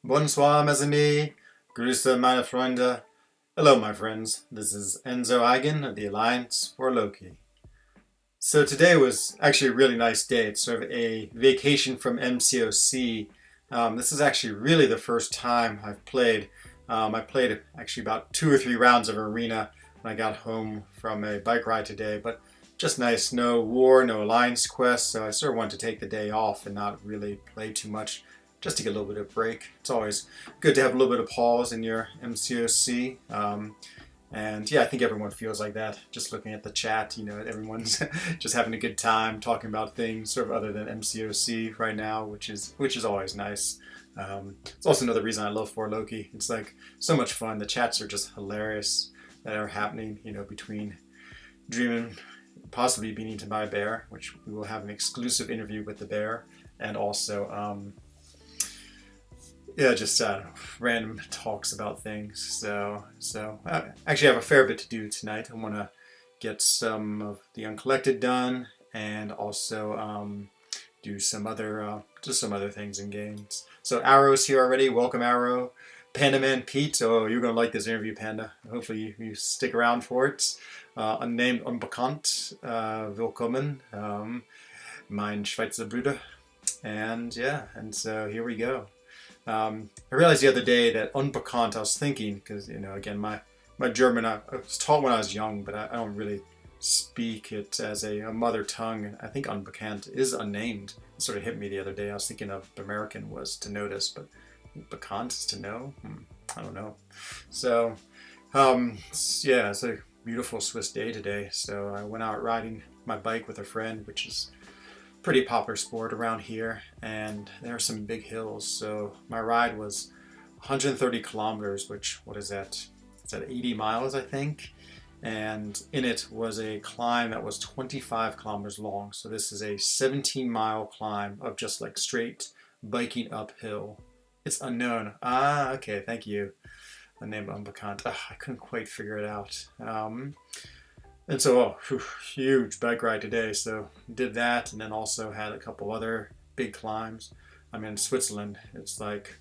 Bonsoir, mes amis. Grüße, meine Freunde. Hello, my friends. This is Enzo Eigen of the Alliance for Loki. So today was actually a really nice day. It's sort of a vacation from MCOC. This is actually really the first time I've played. I played actually about 2 or 3 rounds of Arena when I got home from a bike ride today, but just nice. No war, no alliance quest, so I sort of wanted to take the day off and not really play too much just to get a little bit of break. It's always good to have a little bit of pause in your MCOC. And yeah, I think everyone feels like that. Just looking at the chat, everyone's just having a good time talking about things sort of other than MCOC right now, which is always nice. It's also another reason I love For Loki. It's like so much fun. The chats are just hilarious that are happening, between Dreamin possibly being eaten by a bear, which we will have an exclusive interview with the bear, and also just random talks about things. So I actually have a fair bit to do tonight. I want to get some of the uncollected done, and also do some other things in games. So Arrow's here already. Welcome, Arrow. Panda Man Pete. Oh, you're gonna like this interview, Panda. Hopefully you stick around for it. Unnamed Unbekannt. Willkommen. Mein Schweizer Bruder. And so here we go. I realized the other day that Unbekannt, I was thinking, because, again, my German, I was taught when I was young, but I don't really speak it as a mother tongue. I think Unbekannt is unnamed. It sort of hit me the other day. I was thinking of American was to notice, but Bekannt is to know? I don't know. So, it's a beautiful Swiss day today. So I went out riding my bike with a friend, which is pretty popular sport around here, and there are some big hills. So my ride was 130 kilometers, which, what is that? It's at 80 miles, I think. And in it was a climb that was 25 kilometers long. So this is a 17-mile climb of just like straight biking uphill. It's unknown. Okay, thank you. The name Unbekannt. I couldn't quite figure it out. And so, huge bike ride today. So did that, and then also had a couple other big climbs. I'm in Switzerland. It's like,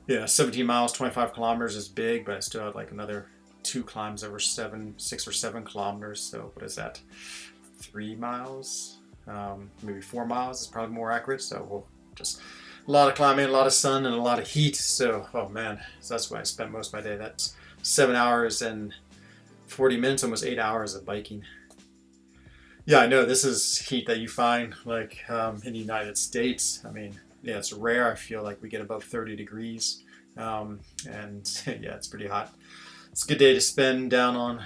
17 miles, 25 kilometers is big, but I still had like another 2 climbs that were 6 or 7 kilometers. So what is that? 3 miles, maybe 4 miles is probably more accurate. So we'll just a lot of climbing, a lot of sun, and a lot of heat. So, oh man, so that's why I spent most of my day. That's 7 hours and 40 minutes, almost 8 hours of biking. Yeah, I know this is heat that you find like in the United States. I mean, it's rare. I feel like we get above 30 degrees. And it's pretty hot. It's a good day to spend down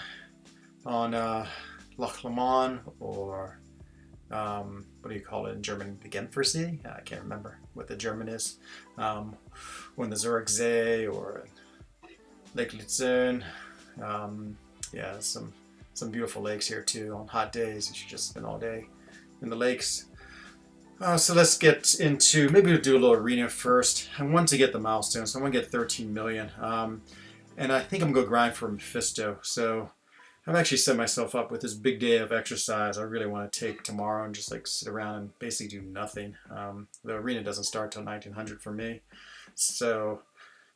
on Loch Lomond, or what do you call it in German? The Genfersee? I can't remember what the German is. Or in the Zurichsee, or Lake Luzerne. Some beautiful lakes here too. On hot days, you should just spend all day in the lakes. So let's get into, maybe we'll do a little arena first. I want to get the milestone, so I want to get 13 million. And I think I'm going to grind for Mephisto. So I've actually set myself up with this big day of exercise I really want to take tomorrow and just like sit around and basically do nothing. The arena doesn't start till 1900 for me. So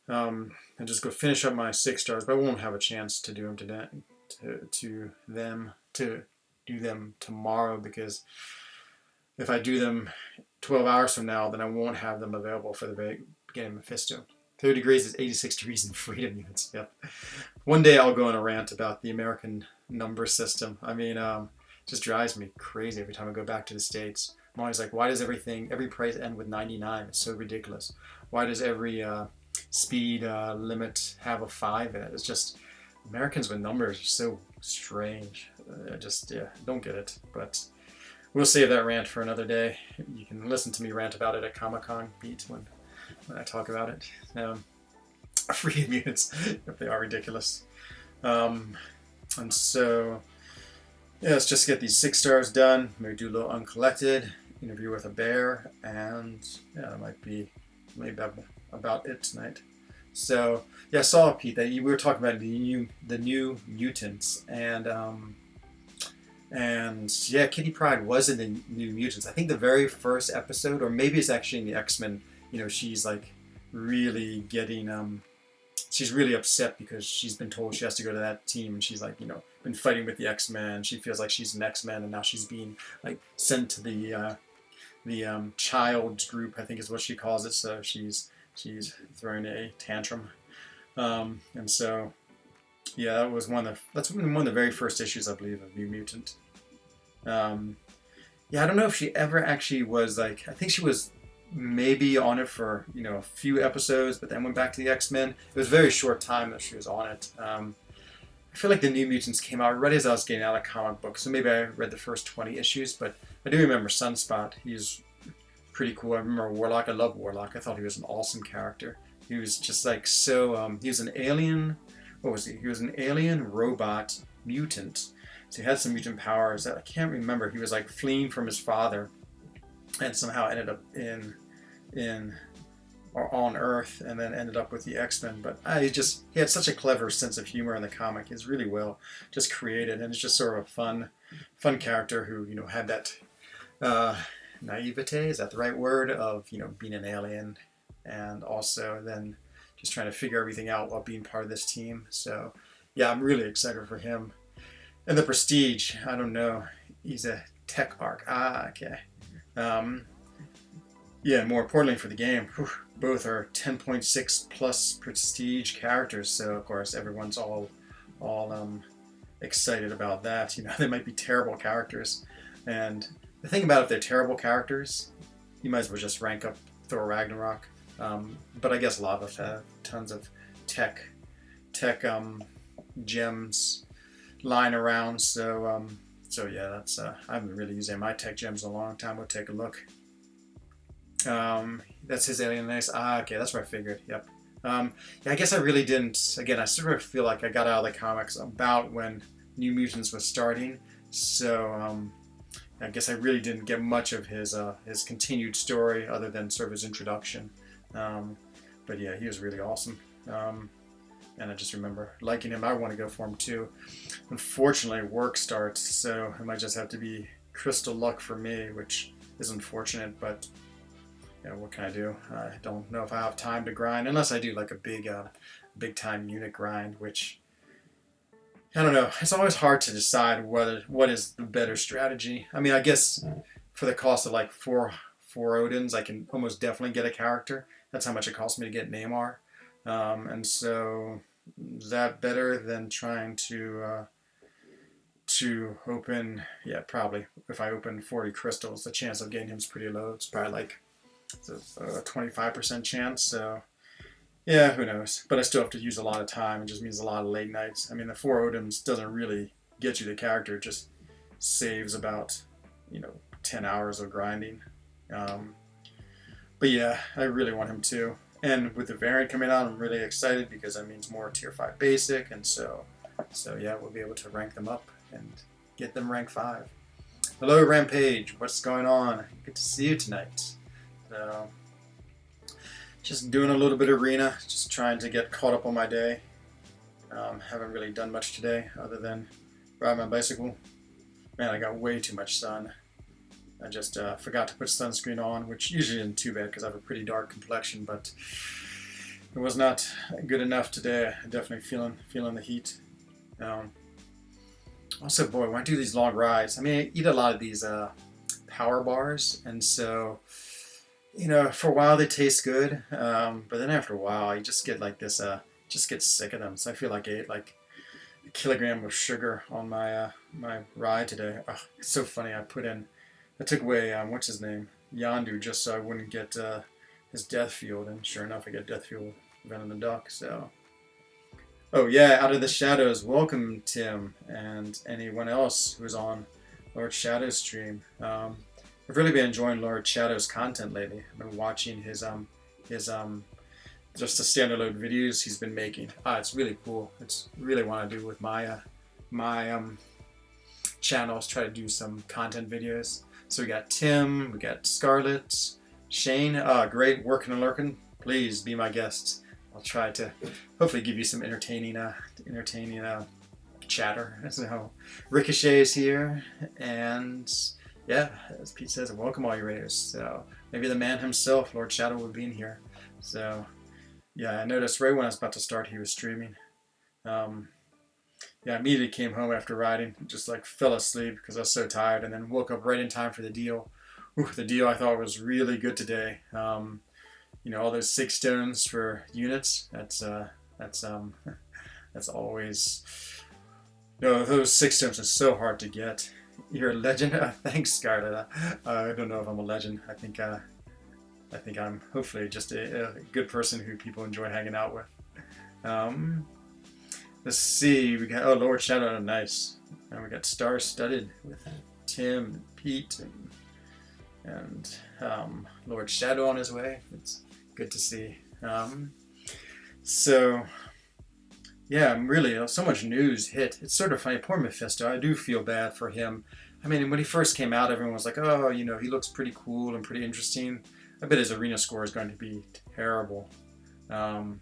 I just go finish up my 6 stars, but I won't have a chance to do them today, to do them tomorrow, because if I do them 12 hours from now, then I won't have them available for the beginning of Mephisto. 30 degrees is 86 degrees in freedom units. Yep. One day I'll go on a rant about the American number system. I mean, it just drives me crazy every time I go back to the States. I'm always like, why does every price end with 99? It's so ridiculous. Why does every speed limit have a 5 in it? It's just, Americans with numbers are so strange. Don't get it. But we'll save that rant for another day. You can listen to me rant about it at Comic-Con, Pete, when I talk about it. Free units, if they are ridiculous. And so, let's just get these 6 stars done. Maybe do a little uncollected, interview with a bear, and that might be maybe about it tonight. So I saw, Pete, that we were talking about the new mutants, and Kitty Pryde was in the New Mutants. I think the very first episode, or maybe it's actually in the X-Men. She's like really getting she's really upset because she's been told she has to go to that team, and she's like, been fighting with the X-Men. She feels like she's an X-Men, and now she's being like sent to the child's group, I think is what she calls it. So she's throwing a tantrum, and so yeah, that's one of the very first issues, I believe, of New Mutant. Yeah, I don't know if she ever actually was like, I think she was maybe on it for a few episodes, but then went back to the X-Men. It was a very short time that she was on it. I feel like the New Mutants came out right as I was getting out of comic books, so maybe I read the first 20 issues, but I do remember Sunspot. He's pretty cool. I remember Warlock. I love Warlock. I thought he was an awesome character. He was just like so, he was an alien, what was he? He was an alien robot mutant. So he had some mutant powers that I can't remember. He was like fleeing from his father and somehow ended up in or on Earth, and then ended up with the X-Men. But he had such a clever sense of humor in the comic. He's really well just created, and it's just sort of a fun character who had that naivete, is that the right word, of being an alien, and also then just trying to figure everything out while being part of this team. So yeah, I'm really excited for him. And the Prestige, I don't know, he's a tech arc. Okay. Yeah, more importantly for the game, both are 10.6 plus prestige characters, so of course everyone's all excited about that. They might be terrible characters, and the thing about if they're terrible characters, you might as well just rank up Thor Ragnarok. But I guess a lot of us have tons of tech gems lying around, so yeah, that's I haven't really used any of my tech gems in a long time. We'll take a look. That's his alien race. Okay, that's what I figured. Yep. Yeah, I guess I really didn't. Again, I sort of feel like I got out of the comics about when New Mutants was starting, so I guess I really didn't get much of his continued story other than sort of his introduction. But yeah, he was really awesome. And I just remember liking him. I want to go for him too. Unfortunately, work starts, so it might just have to be crystal luck for me, which is unfortunate, but what can I do? I don't know if I have time to grind, unless I do like a big time unit grind, which I don't know. It's always hard to decide what is the better strategy. I mean, I guess for the cost of like four Odins, I can almost definitely get a character. That's how much it costs me to get Namor. And so is that better than trying to open? Yeah, probably. If I open 40 crystals, the chance of getting him is pretty low. It's probably like a 25% chance. So yeah, who knows? But I still have to use a lot of time. It just means a lot of late nights. I mean, the 4 Odins doesn't really get you the character. It just saves about 10 hours of grinding. But yeah, I really want him too. And with the variant coming out, I'm really excited because that means more tier 5 basic, and so yeah, we'll be able to rank them up and get them rank 5. Hello, Rampage. What's going on? Good to see you tonight. So, just doing a little bit of arena, just trying to get caught up on my day. Haven't really done much today other than ride my bicycle. Man, I got way too much sun. I just forgot to put sunscreen on, which usually isn't too bad because I have a pretty dark complexion, but it was not good enough today. I'm definitely feeling the heat. Also, boy, when I do these long rides, I mean, I eat a lot of these power bars, and so, for a while they taste good, but then after a while, you just get like this, just get sick of them. So I feel like I ate like a kilogram of sugar on my my ride today. Oh, it's so funny. I took away, what's his name? Yondu, just so I wouldn't get his death field, and sure enough, I get death field Venom the Duck, so. Oh yeah, Out of the Shadows, welcome Tim, and anyone else who's on Lord Shadow's stream. I've really been enjoying Lord Shadow's content lately. I've been watching his just the standalone videos he's been making. It's really cool. It's really want to do with my channels, try to do some content videos. So we got Tim, we got Scarlet, Shane. Great, working and lurking. Please be my guest. I'll try to hopefully give you some entertaining chatter. So Ricochet is here, and yeah, as Pete says, welcome all you raiders. So maybe the man himself, Lord Shadow, will be in here. So Yeah, I noticed right when I was about to start, he was streaming. Um, yeah, I immediately came home after riding, just like fell asleep because I was so tired, and then woke up right in time for the deal. Ooh, the deal I thought was really good today. All those 6 stones for units. That's that's always those 6 stones are so hard to get. You're a legend. Thanks, Scarlett. I don't know if I'm a legend. I think I'm hopefully just a good person who people enjoy hanging out with. Um, let's see. We got Lord Shadow, nice, and we got Star Studded with Tim and Pete and Lord Shadow on his way. It's good to see. So yeah, I'm really so much news hit. It's sort of funny. Poor Mephisto. I do feel bad for him. I mean, when he first came out, everyone was like, "Oh, he looks pretty cool and pretty interesting." I bet his arena score is going to be terrible. Um,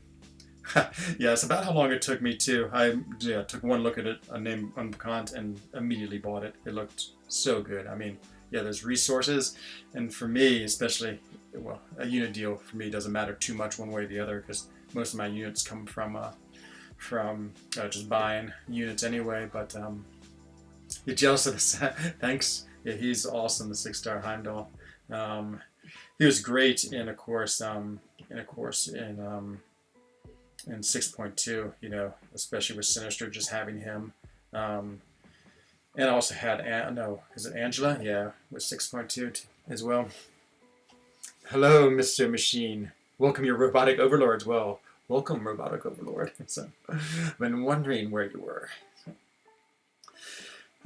yeah, it's about how long it took me too. I took one look at it, a name Unbekant, and immediately bought it. It looked so good. I mean, yeah, there's resources, and for me, especially, well, a unit deal for me doesn't matter too much one way or the other because most of my units come from just buying units anyway. But you're jealous of this? Thanks. Yeah, he's awesome. The 6-star Heimdall. He was great in a course in 6.2. Especially with Sinister, just having him. And I also had is it Angela? Yeah, with 6.2 as well. Hello, Mr. Machine. Welcome, your robotic overlords. Well, welcome, robotic overlord. So, I've been wondering where you were.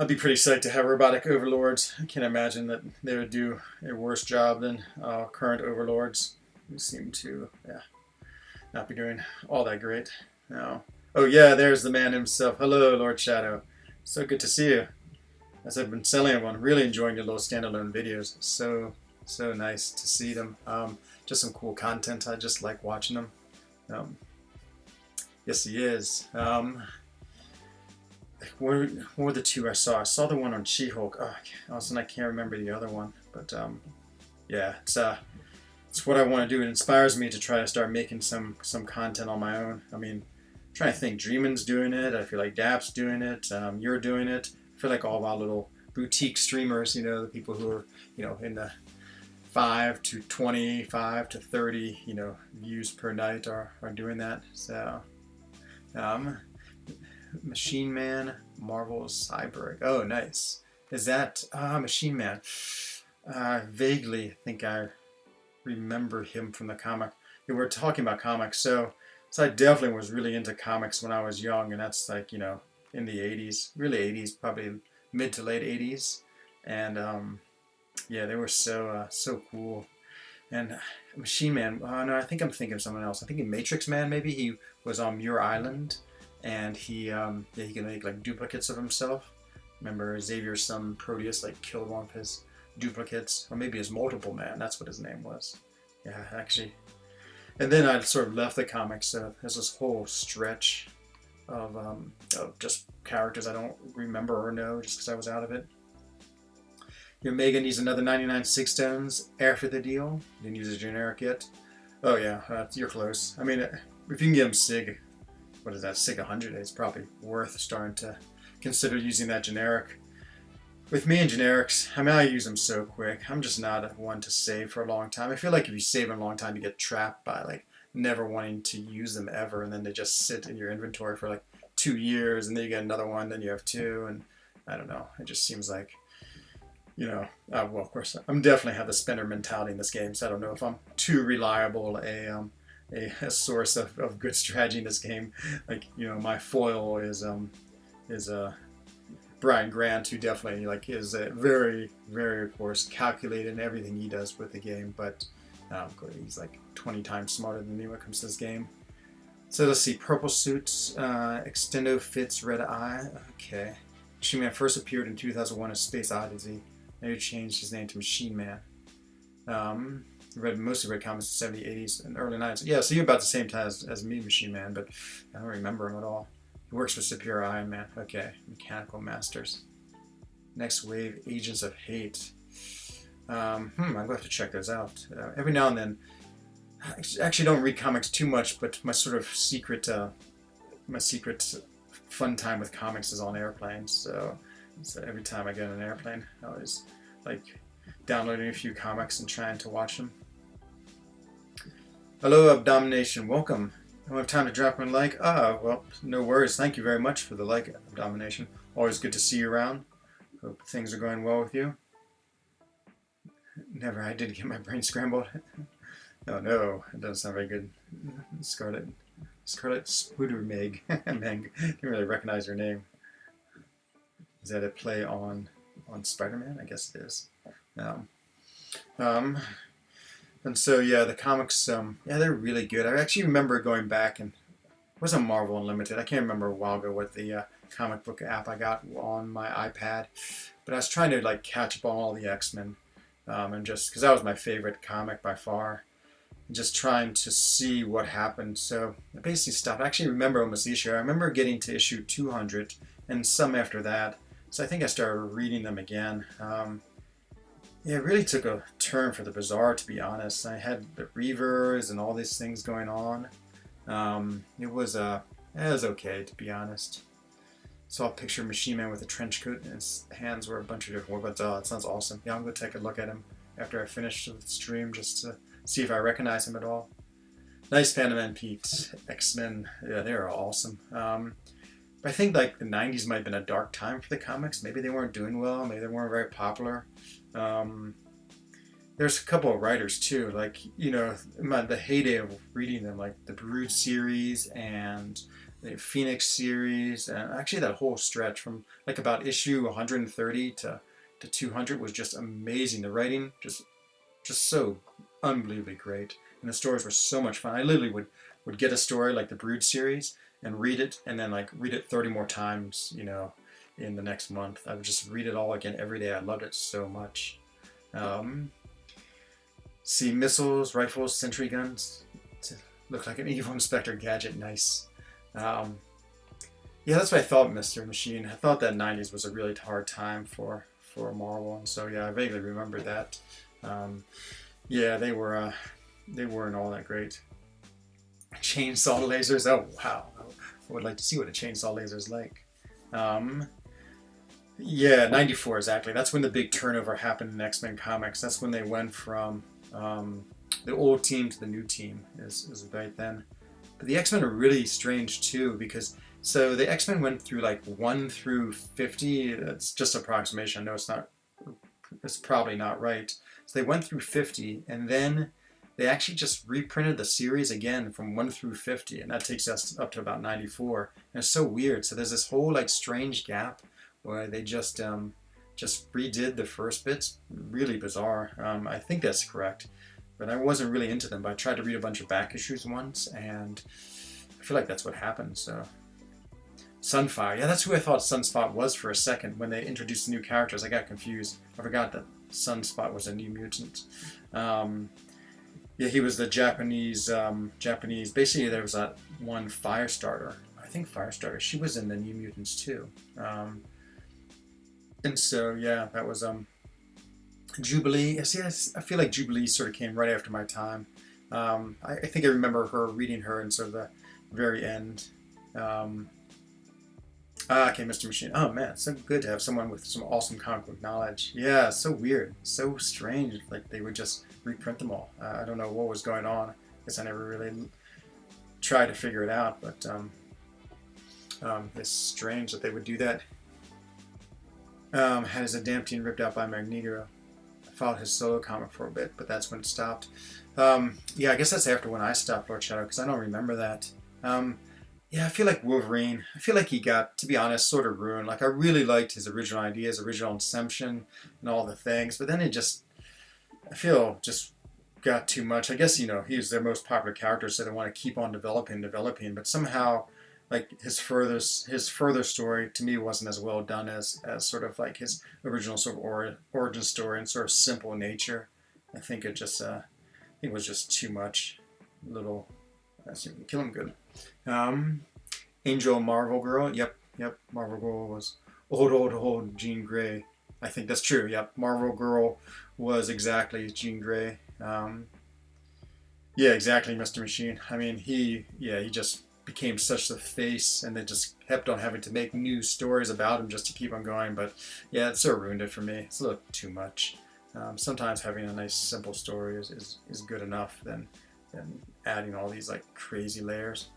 I'd be pretty psyched to have robotic overlords. I can't imagine that they would do a worse job than current overlords, who seem to, not be doing all that great. No. Oh yeah, there's the man himself. Hello, Lord Shadow. So good to see you. As I've been selling everyone, really enjoying your little standalone videos. So nice to see them. Just some cool content. I just like watching them. Yes, he is. What were the two I saw? I saw the one on She-Hulk. Oh, also, I can't remember the other one. But yeah, it's what I want to do. It inspires me to try to start making some content on my own. I mean, I'm trying to think. Dreamin's doing it. I feel like Dap's doing it. You're doing it. I feel like all of our little boutique streamers, the people who are, in the 5 to 25 to 30, views per night are doing that. So, Machine Man, Marvel's Cyborg. Oh, nice. Is that Machine Man? Vaguely think I remember him from the comic. Yeah, we're talking about comics, so I definitely was really into comics when I was young, and that's like in the 80s, really 80s, probably mid to late 80s, and yeah, they were so cool. And Machine Man, no, I think I'm thinking of someone else. I think in Matrix Man, maybe he was on Muir Island, and he can make like duplicates of himself. Remember Xavier's son Proteus like killed one of his duplicates, or maybe his multiple man. That's what his name was. Yeah, actually. And then I sort of left the comics. So there's this whole stretch of just characters I don't remember or know just because I was out of it. Your Mega needs another 99 6-stones after the deal. Didn't use a generic yet. Oh yeah, you're close. I mean, if you can get him Sig, what is that, Sig 100, it's probably worth starting to consider using that generic. With me and generics, I mean, I use them so quick. I'm just not one to save for a long time. I feel like if you save them a long time, you get trapped by like never wanting to use them ever, and then they just sit in your inventory for like 2 years, and then you get another one, then you have two, and I don't know. It just seems like, well, of course, I'm definitely have the spender mentality in this game, so I don't know if I'm too reliable a source of good strategy in this game. Like, my foil is Brian Grant, who definitely is very, very, of course, calculated in everything he does with the game, but of course, he's like 20 times smarter than me when it comes to this game. So let's see, purple suits, Extendo fits red eye. Okay. Machine Man first appeared in 2001 as Space Odyssey. Now he changed his name to Machine Man. Mostly read comics in the 70s, 80s, and early 90s. Yeah, so you're about the same time as me, Machine Man, but I don't remember him at all. He works for Superior Iron Man. Okay, Mechanical Masters. Next wave, Agents of Hate. I'm going to have to check those out. Every now and then, I actually don't read comics too much, but my secret fun time with comics is on airplanes. So every time I get on an airplane, I always like downloading a few comics and trying to watch them. Hello, Abdomination. Welcome. I don't have time to drop one like. Well, no worries. Thank you very much for the like, Abdomination. Always good to see you around. Hope things are going well with you. Never. I did get my brain scrambled. Oh no, it doesn't sound very good. Scarlet Spoodermeg. Meg. Didn't really recognize her name. Is that a play on Spider-Man? I guess it is. And so yeah, the comics, yeah, they're really good. I actually remember going back, and it wasn't Marvel Unlimited. I can't remember a while ago what the comic book app I got on my iPad, but I was trying to like catch up on all the X-Men, and just because that was my favorite comic by far, and just trying to see what happened. So I basically stopped. I actually remember almost the issue. I remember getting to issue 200 and some after that. So I think I started reading them again. Yeah, it really took a turn for the bizarre, to be honest. I had the Reavers and all these things going on. It was okay, to be honest. Saw a picture of Machine Man with a trench coat, and his hands were a bunch of different weapons. Oh, it sounds awesome. Yeah, I'm going to take a look at him after I finish the stream just to see if I recognize him at all. Nice Panaman Pete. X-Men, yeah, they're awesome. I think like the 90s might have been a dark time for the comics. Maybe they weren't doing well. Maybe they weren't very popular. There's a couple of writers too, like, you know, the heyday of reading them, like the Brood series and the Phoenix series, and actually that whole stretch from like about issue 130 to 200 was just amazing. The writing just so unbelievably great, and the stories were so much fun. I literally would get a story like the Brood series and read it, and then like read it 30 more times, you know, in the next month. I would just read it all again every day. I loved it so much. See, missiles, rifles, sentry guns. Look like an evil Inspector Gadget. Nice. Yeah, that's what I thought, Mr. Machine. I thought that 90s was a really hard time for Marvel, and so yeah, I vaguely remember that. Yeah, they weren't all that great. Chainsaw lasers. Oh wow, I would like to see what a chainsaw laser is like. Yeah, 94 exactly. That's when the big turnover happened in X-Men comics. That's when they went from the old team to the new team. Is right then. But the X-Men are really strange too, because so the X-Men went through like 1 through 50. That's just approximation. I know it's not. It's probably not right. So they went through 50, and then they actually just reprinted the series again from 1 through 50, and that takes us up to about 94. And it's so weird. So there's this whole like strange gap where they just redid the first bits. Really bizarre. I think that's correct, but I wasn't really into them. But I tried to read a bunch of back issues once, and I feel like that's what happened. So Sunfire, yeah, that's who I thought Sunspot was for a second when they introduced the new characters. I got confused. I forgot that Sunspot was a New Mutant. Yeah, he was the Japanese. Basically, there was that one Firestarter. I think Firestarter. She was in the New Mutants too. And so yeah, that was Jubilee. See, I feel like Jubilee sort of came right after my time. I think I remember reading her in sort of the very end. Okay, Mr. Machine. Oh man, it's so good to have someone with some awesome comic book knowledge. Yeah, so weird, so strange. Like they would just reprint them all. I don't know what was going on. I guess I never really tried to figure it out, but it's strange that they would do that. Had his Adamantine ripped out by Magneto. I followed his solo comic for a bit, but that's when it stopped. Yeah, I guess that's after when I stopped Lord Shadow, because I don't remember that. Yeah, I feel like Wolverine, I feel like he got, to be honest, sort of ruined. Like, I really liked his original ideas, original Inception, and all the things, but then it just, I feel, just got too much. I guess, you know, he's their most popular character, so they want to keep on developing, but somehow, like, his further story, to me, wasn't as well done as sort of, like, his original sort of origin story and sort of simple nature. I think it just, it was just too much. Little, kill him good. Angel Marvel Girl. Yep. Marvel Girl was old Jean Grey. I think that's true. Yep. Marvel Girl was exactly Jean Grey. Yeah, exactly, Mr. Machine. I mean, he just became such the face, and they just kept on having to make new stories about him just to keep on going. But yeah, it sort of ruined it for me. It's a little too much. Sometimes having a nice, simple story is good enough than adding all these like crazy layers.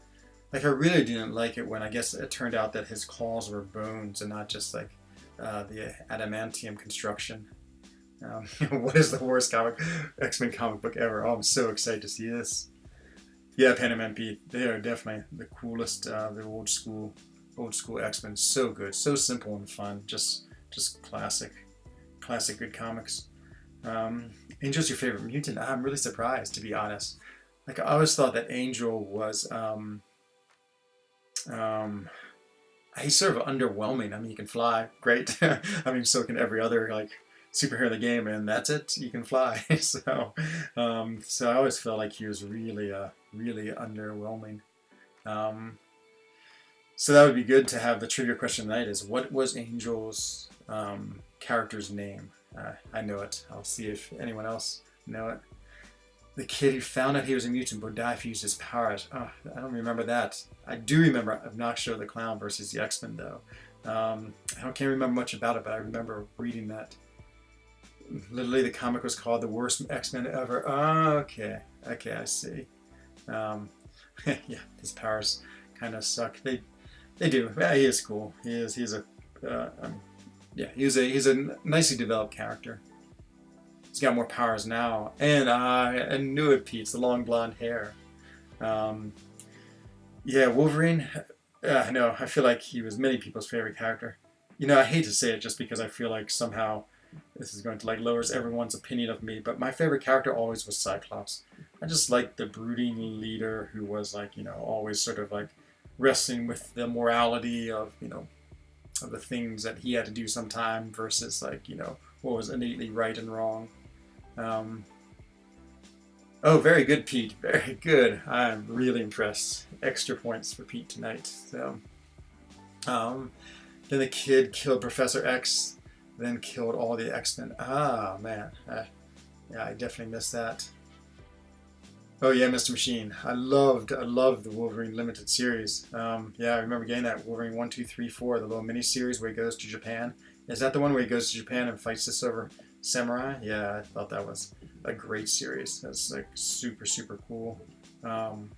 Like I really didn't like it when I guess it turned out that his claws were bones and not just like the adamantium construction. What is the worst X-Men comic book ever? Oh, I'm so excited to see this. Yeah, Pan Am Pete. They are definitely the coolest. The old school X-Men. So good, so simple and fun. Just classic good comics. Angel's your favorite mutant? I'm really surprised, to be honest. Like I always thought that Angel was um, he's sort of underwhelming. I mean, he can fly, great. I mean, so can every other like superhero in the game, and that's it. You can fly. So I always felt like he was really underwhelming. Um, so that would be good to have the trivia question tonight. Is what was Angel's character's name? I know it. I'll see if anyone else know it. The kid who found out he was a mutant would die if he used his powers. Oh, I don't remember that. I do remember Obnoxio the Clown versus the X-Men, though. Can't remember much about it, but I remember reading that. Literally, the comic was called "The Worst X-Men Ever." Oh, okay, I see. Um, yeah, his powers kind of suck. They do. Yeah, he is cool. He's a yeah. He's a nicely developed character. He's got more powers now, and I knew it, Pete. It's the long blonde hair. Um, yeah, Wolverine. No, I feel like he was many people's favorite character. You know, I hate to say it just because I feel like somehow this is going to like lowers everyone's opinion of me, but my favorite character always was Cyclops. I just liked the brooding leader who was like, always sort of like wrestling with the morality of, of the things that he had to do sometime versus like, what was innately right and wrong. Um, oh, very good, Pete. Very good. I'm really impressed. Extra points for Pete tonight. So, um, then the kid killed Professor X, then killed all the X-Men. Ah, man. Yeah, I definitely missed that. Oh yeah, Mr. Machine. I loved the Wolverine limited series. Yeah, I remember getting that Wolverine 1, 2, 3, 4, the little mini series where he goes to Japan. Is that the one where he goes to Japan and fights the Silver Samurai? Yeah, I thought that was a great series. That's like super cool. And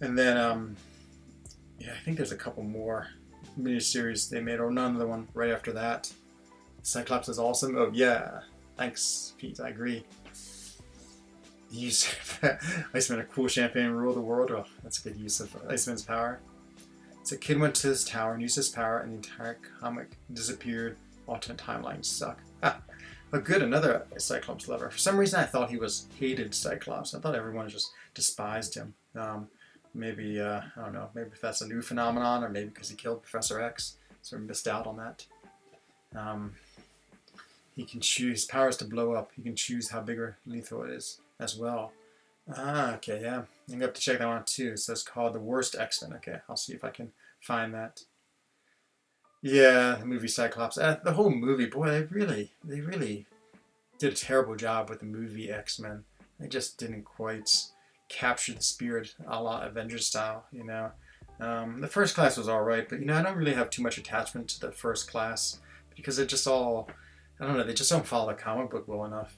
then yeah, I think there's a couple more miniseries they made, or another one right after that. Cyclops is awesome. Oh yeah, thanks, Pete. I agree. Use Iceman a cool champagne rule the world. Oh, that's a good use of Iceman's power. So a kid went to this tower and used his power, and the entire comic disappeared. Alternate timelines suck. Ah, but good, another Cyclops lover. For some reason, I thought he was hated Cyclops. I thought everyone just despised him. Maybe I don't know. Maybe if that's a new phenomenon, or maybe because he killed Professor X, sort of missed out on that. He can choose powers to blow up. He can choose how big or lethal it is as well. Ah, okay, yeah. I'm gonna have to check that one out too. So it's called The Worst X-Men. Okay, I'll see if I can find that. Yeah, the movie Cyclops. The whole movie, boy, they really did a terrible job with the movie X-Men. They just didn't quite capture the spirit a la Avengers style. The first class was alright, but I don't really have too much attachment to the first class because it just all, I don't know, they just don't follow the comic book well enough.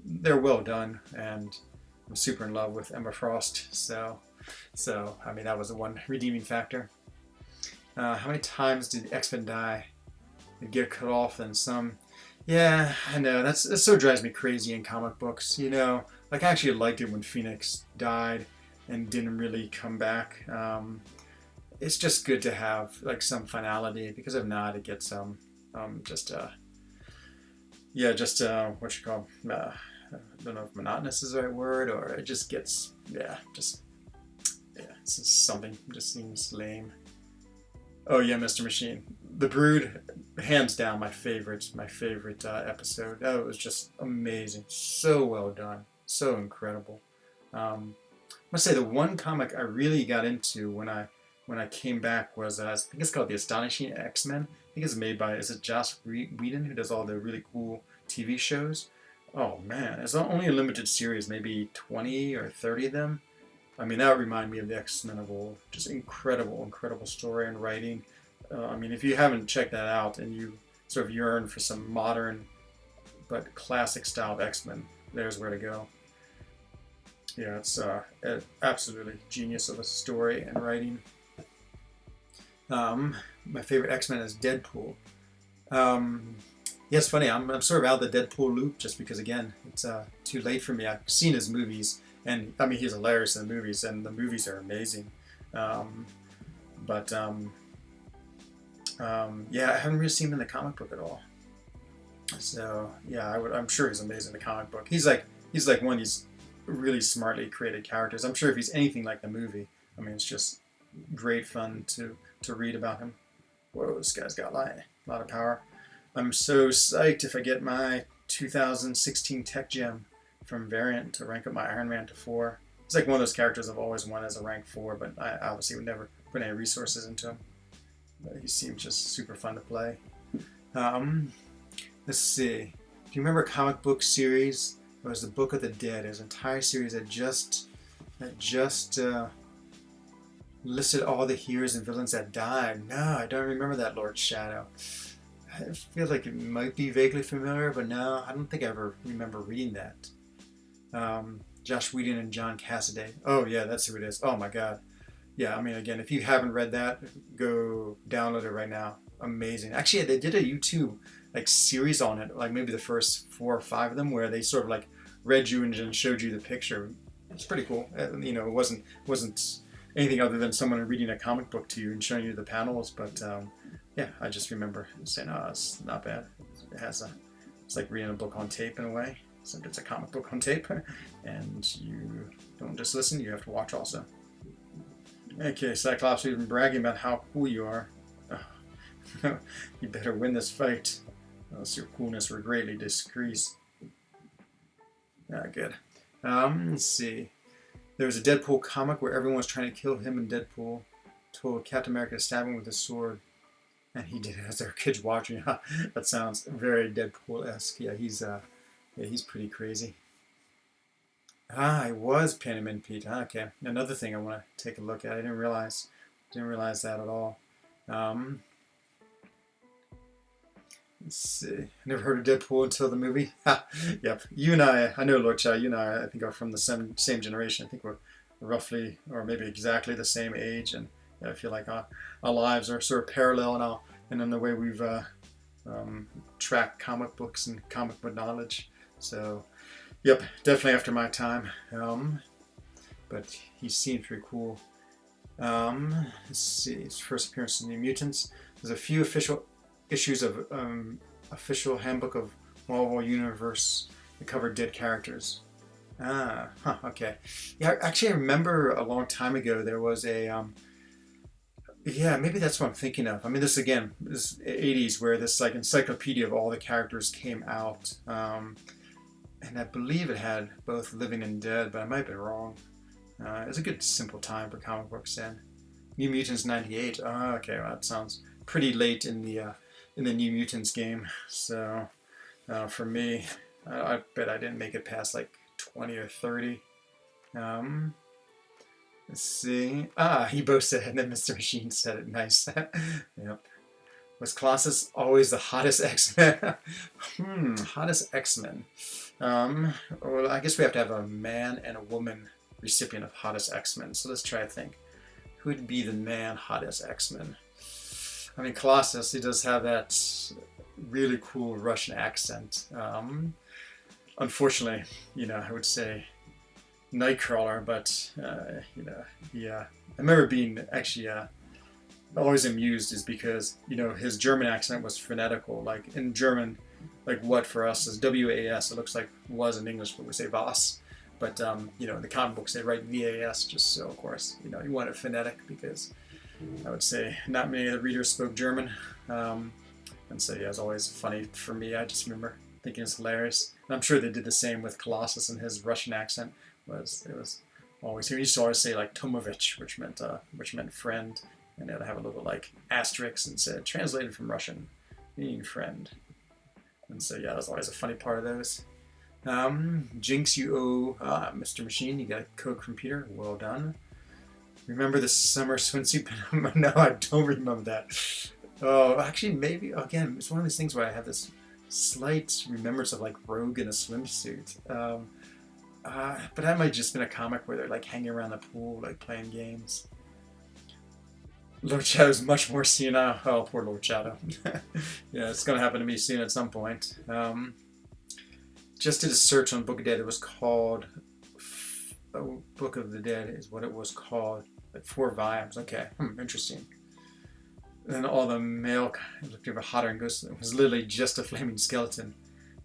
They're well done, and I'm super in love with Emma Frost, so I mean that was the one redeeming factor. How many times did X-Men die? They get cut off, and some. Yeah, I know that so drives me crazy in comic books. Like I actually liked it when Phoenix died and didn't really come back. It's just good to have like some finality because if not, it gets just what you call I don't know if monotonous is the right word, or it just gets it's just something just seems lame. Oh yeah, Mr. Machine. The Brood, hands down my favorite episode. Oh, it was just amazing. So well done. So incredible. I must say the one comic I really got into when I came back was I think it's called The Astonishing X-Men. I think it's made by, is it Joss Whedon, who does all the really cool TV shows? Oh man, it's only a limited series, maybe 20 or 30 of them. I mean, that would remind me of the X-Men of old. Just incredible, incredible story and writing. I mean, if you haven't checked that out and you sort of yearn for some modern but classic style of X-Men, there's where to go. Yeah, it's absolutely genius of a story and writing. My favorite X-Men is Deadpool. Um, yeah, it's funny. I'm sort of out of the Deadpool loop just because, again, it's too late for me. I've seen his movies, and I mean, he's hilarious in the movies, and the movies are amazing. Um, but yeah, I haven't really seen him in the comic book at all. So yeah, I'm sure he's amazing in the comic book. He's like one of these really smartly created characters. I'm sure if he's anything like the movie, I mean, it's just great fun to read about him. Whoa, this guy's got a lot of power. I'm so psyched if I get my 2016 Tech Gem from Variant to rank up my Iron Man to 4. It's like one of those characters I've always wanted as a rank 4, but I obviously would never put any resources into him. But he seems just super fun to play. Um, let's see. Do you remember a comic book series? It was the Book of the Dead. It was an entire series that just listed all the heroes and villains that died. No, I don't remember that, Lord Shadow. I feel like it might be vaguely familiar, but no, I don't think I ever remember reading that. Josh Whedon and John Cassaday. Oh yeah, that's who it is. Oh my god. Yeah, I mean, again, if you haven't read that, go download it right now. Amazing. Actually, they did a YouTube like series on it, like maybe the first 4 or 5 of them, where they sort of like read you and showed you the picture. It's pretty cool. It wasn't anything other than someone reading a comic book to you and showing you the panels. But yeah, I just remember saying, "Oh, it's not bad. It's like reading a book on tape in a way. Except it's a comic book on tape, and you don't just listen; you have to watch also." Okay, Cyclops, you've been bragging about how cool you are. You better win this fight, else your coolness will greatly decrease. Ah, good. Let's see. There was a Deadpool comic where everyone was trying to kill him, and Deadpool told Captain America to stab him with his sword, and he did it as there were kids watching. That sounds very Deadpool-esque. Yeah, he's pretty crazy. Ah, it was Panem and Pete. Ah, okay, another thing I want to take a look at. I didn't realize that at all. Um, let's see. I never heard of Deadpool until the movie. Yep. You and I know, Lord Chow, you and I think are from the same generation. I think we're roughly, or maybe exactly the same age, and yeah, I feel like our lives are sort of parallel now, and in the way we've tracked comic books and comic book knowledge. So, yep, definitely after my time. But he seems pretty cool. Let's see, his first appearance in New Mutants. There's a few official issues of official handbook of Marvel Universe that cover dead characters. Ah, huh, okay. Yeah, actually, I remember a long time ago there was a yeah, maybe that's what I'm thinking of. I mean, this again, this 80s where this like encyclopedia of all the characters came out, and I believe it had both living and dead, but I might be wrong. It was a good simple time for comic books then. New Mutants '98. Oh, okay, well, that sounds pretty late in the New Mutants game. So for me, I bet I didn't make it past like 20 or 30. Um, let's see. Ah, he both said it, and then Mr. Machine said it. Nice. Yep. Was Colossus always the hottest X-Men? Hottest X-Men. Well, I guess we have to have a man and a woman recipient of hottest X-Men. So let's try to think. Who would be the man hottest X-Men? I mean, Colossus, he does have that really cool Russian accent. Unfortunately, I would say Nightcrawler, but, I remember being actually always amused is because, his German accent was phonetical. Like, in German, like what for us is WAS, it looks like was in English, but we say VAS. But, the comic books, they write VAS, just so, of course, you want it phonetic because I would say not many of the readers spoke German. And so, yeah, it was always funny for me. I just remember thinking it's hilarious. And I'm sure they did the same with Colossus, and his Russian accent it was always, he used to always say like Tomovich, which meant friend. And they'd have a little like asterisk and said, translated from Russian, meaning friend. And so, yeah, that was always a funny part of those. Jinx, you owe Mr. Machine. You got a code from Peter. Well done. Remember the summer swimsuit? No, I don't remember that. Oh, actually, maybe again, it's one of these things where I have this slight remembrance of like Rogue in a swimsuit. But that might just been a comic where they're like hanging around the pool, like playing games. Lord Shadow's much more senile. Oh, poor Lord Shadow. Yeah, it's gonna happen to me soon at some point. Just did a search on Book of Dead. It was called Book of the Dead is what it was called. Like 4 volumes. Okay, interesting. Then all the male looked even hotter and goes. It was literally just a flaming skeleton,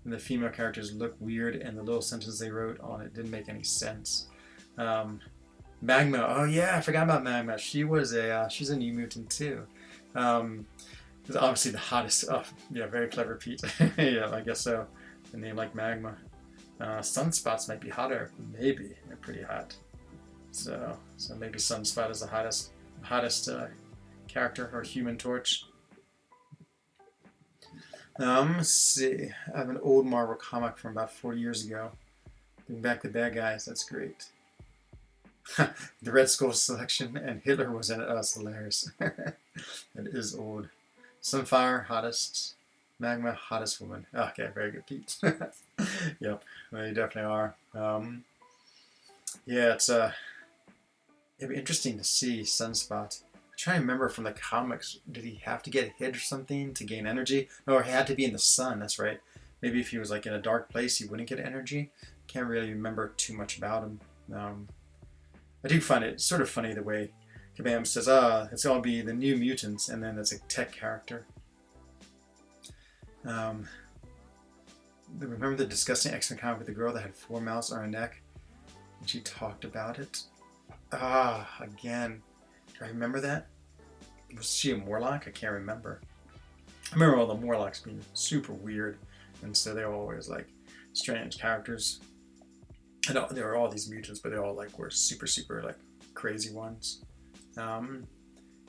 and the female characters look weird, and the little sentence they wrote on it didn't make any sense. Magma. Oh yeah, I forgot about Magma. She was she's a New Mutant too. Was obviously the hottest. Oh yeah, very clever, Pete. Yeah, I guess so. A name like Magma. Sunspots might be hotter. Maybe they're pretty hot. So maybe Sunspot is the hottest character or Human Torch. Let's see. I have an old Marvel comic from about 40 years ago. Bring back the bad guys. That's great. The Red Skull selection and Hitler was in it. Oh, that's hilarious. That is old. Sunfire, hottest. Magma, hottest woman. Okay, very good, Pete. Yep, well, you definitely are. Yeah, it'd be interesting to see Sunspot. I'm trying to remember from the comics, did he have to get hit or something to gain energy? No, he had to be in the sun, that's right. Maybe if he was like in a dark place, he wouldn't get energy. Can't really remember too much about him. I do find it sort of funny the way Kabam says, it's all be the New Mutants, and then it's a tech character. Remember the disgusting X-Men comic with the girl that had 4 mouths on her neck? And she talked about it. Again. Do I remember that? Was she a Morlock? I can't remember. I remember all the Morlocks being super weird, and so they were always like strange characters. And there were all these mutants, but they all like were super, super like crazy ones.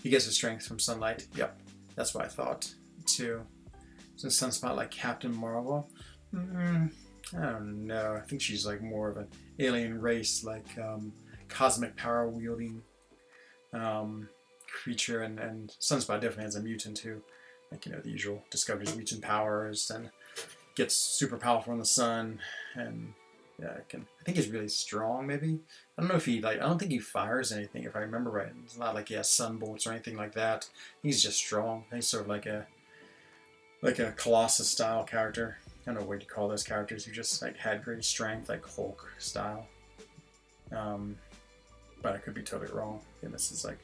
He gets his strength from sunlight. Yep, that's what I thought too. So Sunspot like Captain Marvel? I don't know. I think she's like more of an alien race, like cosmic power wielding creature, and Sunspot definitely has a mutant who, like, the usual discovers mutant powers and gets super powerful in the sun, and yeah, I think he's really strong. Maybe I don't know if I don't think he fires anything if I remember right. It's not like he has sun bolts or anything like that. He's just strong. He's sort of like a Colossus style character. I don't know what you call those characters who just like had great strength, like Hulk style. But I could be totally wrong. And this is like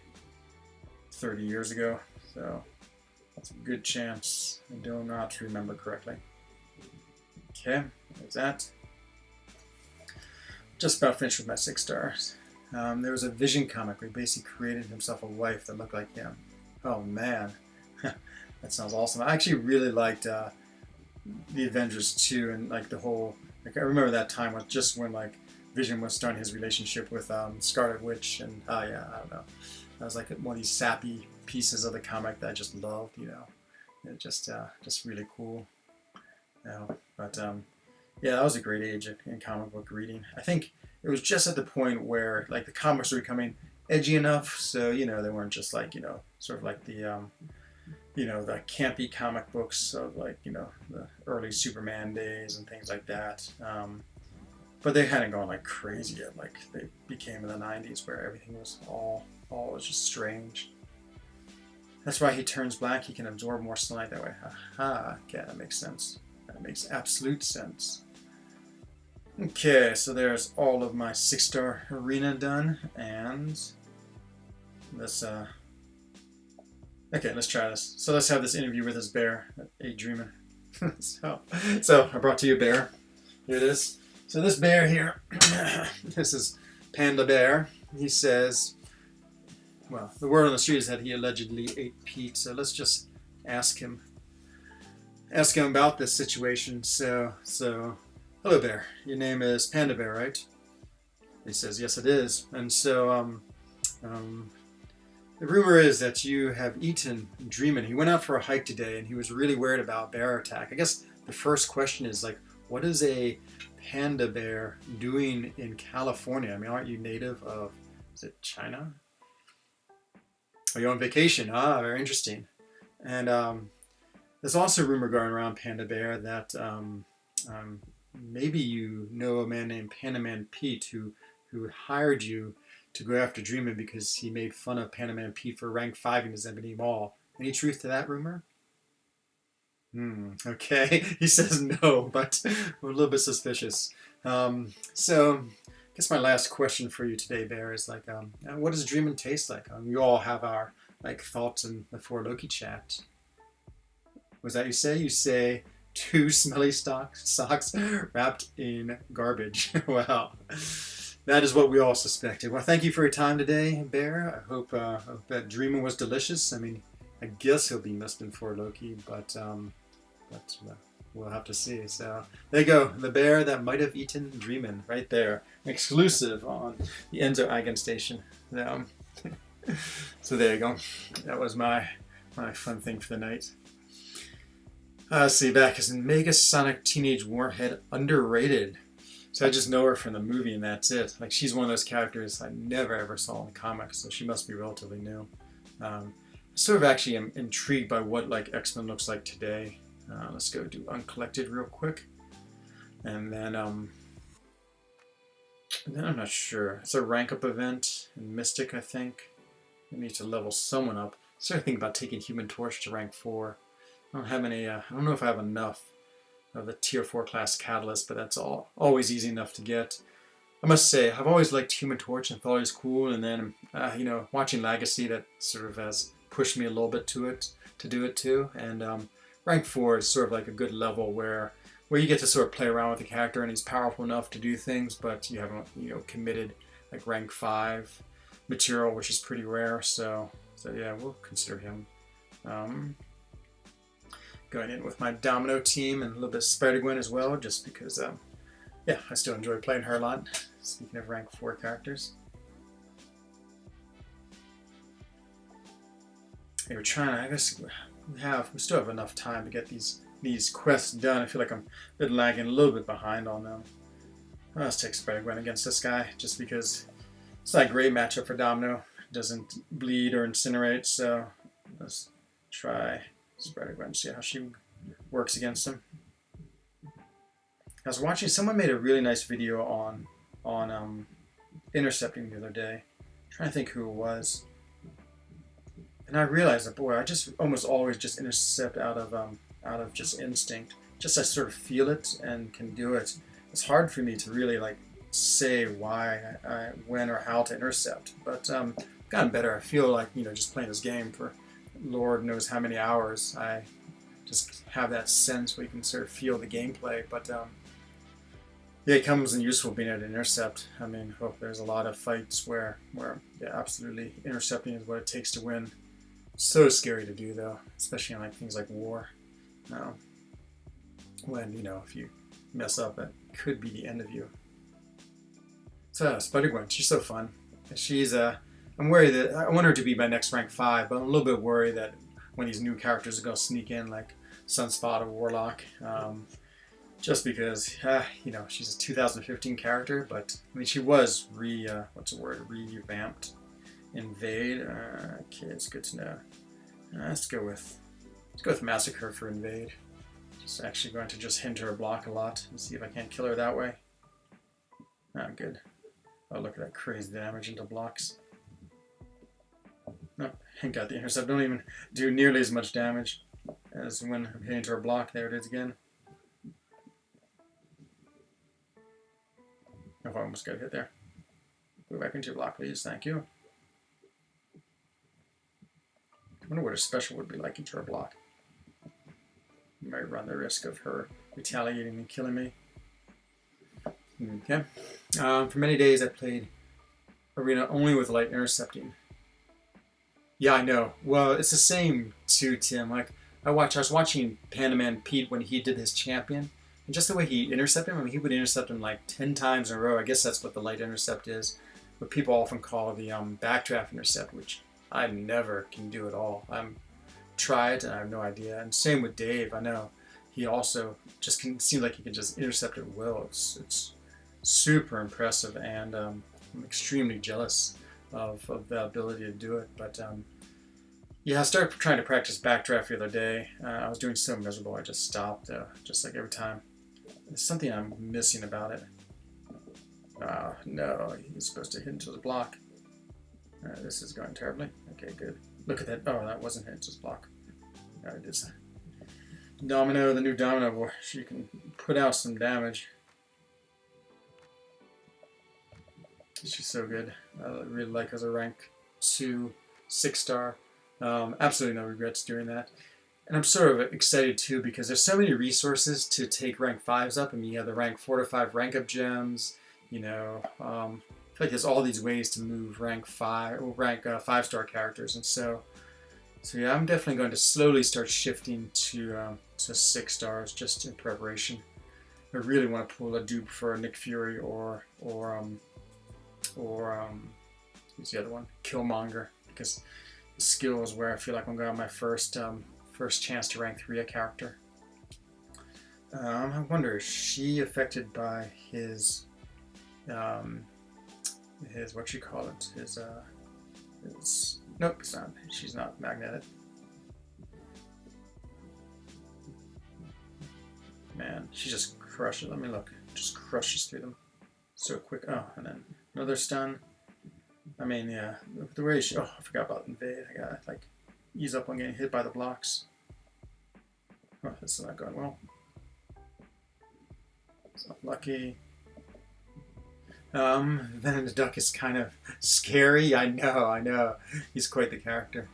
30 years ago, so that's a good chance I do not remember correctly. Okay, there's that. Just about finished with my 6 stars. There was a Vision comic where he basically created himself a wife that looked like him. Oh man, that sounds awesome. I actually really liked the Avengers 2 and like the whole. Like, I remember that time when like Vision was starting his relationship with Scarlet Witch, and I don't know. That was like one of these sappy pieces of the comic that I just loved. It just really cool. But yeah, that was a great age in comic book reading. I think it was just at the point where like the comics were becoming edgy enough, so they weren't just like sort of like the the campy comic books of like the early Superman days and things like that. But they hadn't gone like crazy yet, like they became in the 90s, where everything was all was just strange. That's why he turns black. He can absorb more sunlight that way. Aha, okay, that makes sense. That makes absolute sense. Okay, so there's all of my 6-star arena done, and let's okay, let's try this. So let's have this interview with this bear, a Dreamin. so I brought to you a bear. Here it is. So this bear here, this is Panda Bear. He says, well, the word on the street is that he allegedly ate Pete. So let's just ask him about this situation. So hello, Bear. Your name is Panda Bear, right? He says, yes, it is. And so the rumor is that you have eaten Dreamin. He went out for a hike today, and he was really worried about bear attack. I guess the first question is like, what does a panda bear doing in California? I mean, aren't you native of, is it China? Are you on vacation? Ah, very interesting. And there's also a rumor going around Panda Bear that um, maybe you know a man named Panaman Pete who hired you to go after Dreamin because he made fun of Panaman Pete for rank 5 in his Ebony Mall. Any truth to that rumor? Okay, he says no, but we're a little bit suspicious. So, I guess my last question for you today, Bear, is like, what does Dreamin taste like? We all have our like thoughts in the For Loki chat. Was that you say? You say two smelly socks wrapped in garbage. Wow. That is what we all suspected. Well, thank you for your time today, Bear. I hope that Dreamin was delicious. I mean, I guess he'll be missed in For Loki, but we'll have to see. So there you go. The bear that might have eaten Dreamin right there. Exclusive on the Enzo Eigen station. So there you go. That was my fun thing for the night. See, back as in Mega Sonic Teenage Warhead underrated. So I just know her from the movie and that's it. Like she's one of those characters I never ever saw in the comics, so she must be relatively new. I sort of actually am intrigued by what like X-Men looks like today. Let's go do Uncollected real quick, and then I'm not sure. It's a rank up event in Mystic, I think. I need to level someone up. Started thinking about taking Human Torch to rank 4. I don't have any. I don't know if I have enough of the tier 4 class catalyst, but that's always easy enough to get. I must say, I've always liked Human Torch and thought it was cool, and then watching Legacy, that sort of has pushed me a little bit to do it too. And rank 4 is sort of like a good level where you get to sort of play around with the character, and he's powerful enough to do things, but you haven't committed like rank 5 material, which is pretty rare. So yeah, we'll consider him. Going in with my Domino team and a little bit of Spider-Gwen as well, just because, I still enjoy playing her a lot. Speaking of rank 4 characters. Hey, we're trying to, I guess we still have enough time to get these quests done. I feel like I'm a bit lagging a little bit behind on them. Let's take Spider-Gwen against this guy, just because it's not a great matchup for Domino. It doesn't bleed or incinerate, so let's try Spider-Gwen, see how she works against him. I was watching, someone made a really nice video on intercepting the other day. I'm trying to think who it was. And I realized that, boy, I just almost always just intercept out of just instinct. Just I sort of feel it and can do it. It's hard for me to really like say why, when, or how to intercept. But gotten better. I feel like just playing this game for Lord knows how many hours. I just have that sense where you can sort of feel the gameplay. But yeah, it comes in useful being able to intercept. I mean, there's a lot of fights where absolutely intercepting is what it takes to win. So scary to do though, especially on like things like war. When if you mess up, it could be the end of you. So Spider-Gwen, she's so fun. She's I'm worried that I want her to be my next rank 5, but I'm a little bit worried that when these new characters are going to sneak in, like Sunspot or Warlock, just because she's a 2015 character, but I mean she was revamped. Invade. Okay, it's good to know. Let's go with Massacre for Invade. Just actually going to just hinder her block a lot and see if I can't kill her that way. Good. Oh, look at that crazy damage into blocks. Nope, ain't got the intercept. Don't even do nearly as much damage as when I'm hitting to her block. There it is again. Oh, I almost got hit there. Go back into your block, please. Thank you. I wonder what a special would be like into her block. You might run the risk of her retaliating and killing me. Okay. For many days I played Arena only with light intercepting. Yeah, I know. Well, it's the same too, Tim. Like I was watching Panaman Pete when he did his champion, and just the way he intercepted him, I mean, he would intercept him like 10 times in a row. I guess that's what the light intercept is. What people often call the backdraft intercept, which I never can do at all. I'm tried and I have no idea. And same with Dave. I know he also just seems like he can just intercept it well. It's super impressive, and I'm extremely jealous of the ability to do it. But yeah, I started trying to practice backdraft the other day. I was doing so miserable, I just stopped, just like every time. There's something I'm missing about it. No, he's supposed to hit into the block. This is going terribly. Okay, good. Look at that. Oh, that wasn't hit into the block. It is. Domino, the new Domino boy. She can put out some damage. She's so good. I really like her as a rank 2 6-star. Absolutely no regrets doing that. And I'm sort of excited too because there's so many resources to take rank 5s up. I mean, you have the rank 4 to 5 rank up gems. You know, I feel like there's all these ways to move rank 5 or rank 5-star characters, and so yeah, I'm definitely going to slowly start shifting to 6 stars just in preparation. I really want to pull a dupe for Nick Fury or who's the other one? Killmonger, because the skill is where I feel like I'm going to have my first chance to rank 3 a character. I wonder, is she affected by his what you call it? His nope, it's not. She's not magnetic. Man, she just crushes. Let me look. Just crushes through them so quick. Oh, and then another stun. I mean, yeah, the way she. Oh, I forgot about invade. I gotta like ease up on getting hit by the blocks. Oh, this is not going well. It's not lucky. Venom the Duck is kind of scary. I know. He's quite the character.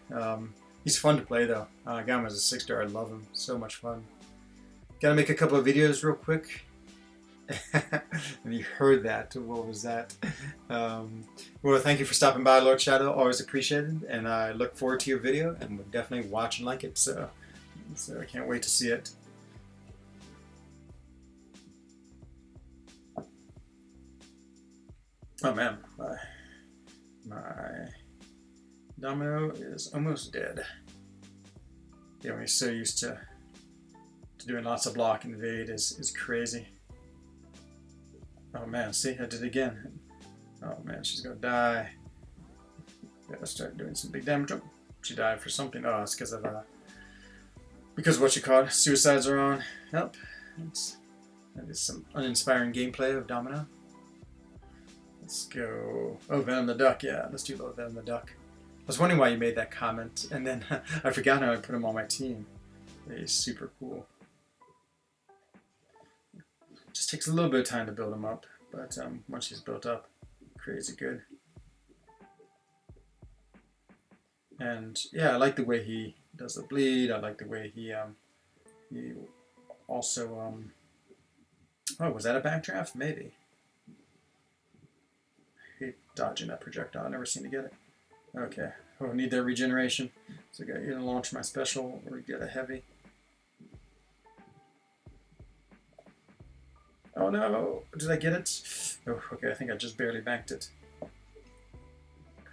He's fun to play though. I got him as a 6-star. I love him. So much fun. Gotta make a couple of videos real quick. And you heard that. What was that? Well, thank you for stopping by, Lord Shadow. Always appreciated. And I look forward to your video and would definitely watch and like it. So I can't wait to see it. Oh man, my Domino is almost dead. Yeah, we're so used to doing lots of block. Invade is crazy. Oh man, see, I did it again. Oh man, she's gonna die. Gotta start doing some big damage. Oh, she died for something. Oh, it's because of what you call it. Suicides are on. Yep, that is some uninspiring gameplay of Domino. Let's go. Oh, Venom the Duck. Yeah, let's do Venom the Duck. I was wondering why you made that comment, and then I forgot how I put him on my team. He's super cool. Just takes a little bit of time to build him up, but once he's built up, crazy good. And yeah, I like the way he does the bleed. I like the way he also oh, was that a backdraft? Maybe. Hate dodging that projectile. I never seem to get it. Okay. Oh, I need that regeneration. So I got to launch my special or get a heavy. Oh no! Did I get it? Oh, okay. I think I just barely banked it. Oh,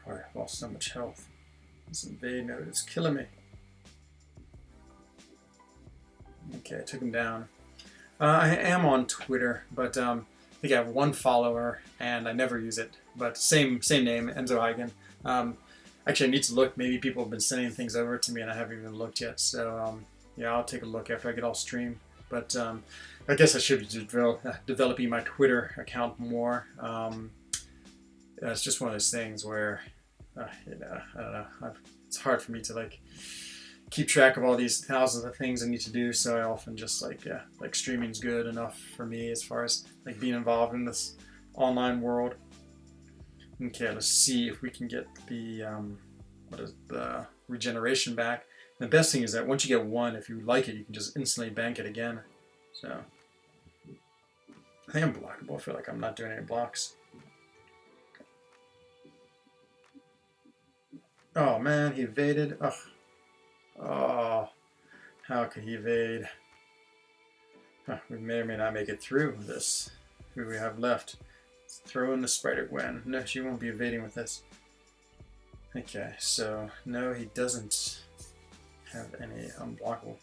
I lost so much health. This invade node is killing me. Okay, I took him down. I am on Twitter, but I think I have 1 follower, and I never use it. But same name, Enzo Hagen. Actually, I need to look. Maybe people have been sending things over to me, and I haven't even looked yet. So yeah, I'll take a look after I get off stream. But I guess I should be developing my Twitter account more. It's just one of those things where, you know, I don't know. It's hard for me to like keep track of all these thousands of things I need to do. So I often just like streaming's good enough for me as far as like being involved in this online world. Okay, let's see if we can get the the regeneration back. And the best thing is that once you get 1, if you like it, you can just instantly bank it again. So I think I'm blockable. I feel like I'm not doing any blocks. Oh man, he evaded. Ugh. Oh, how could he evade? Huh, we may or may not make it through this. Who do we have left? Let's throw in the Spider-Gwen. No, she won't be evading with this. Okay, so no, he doesn't have any unblockable.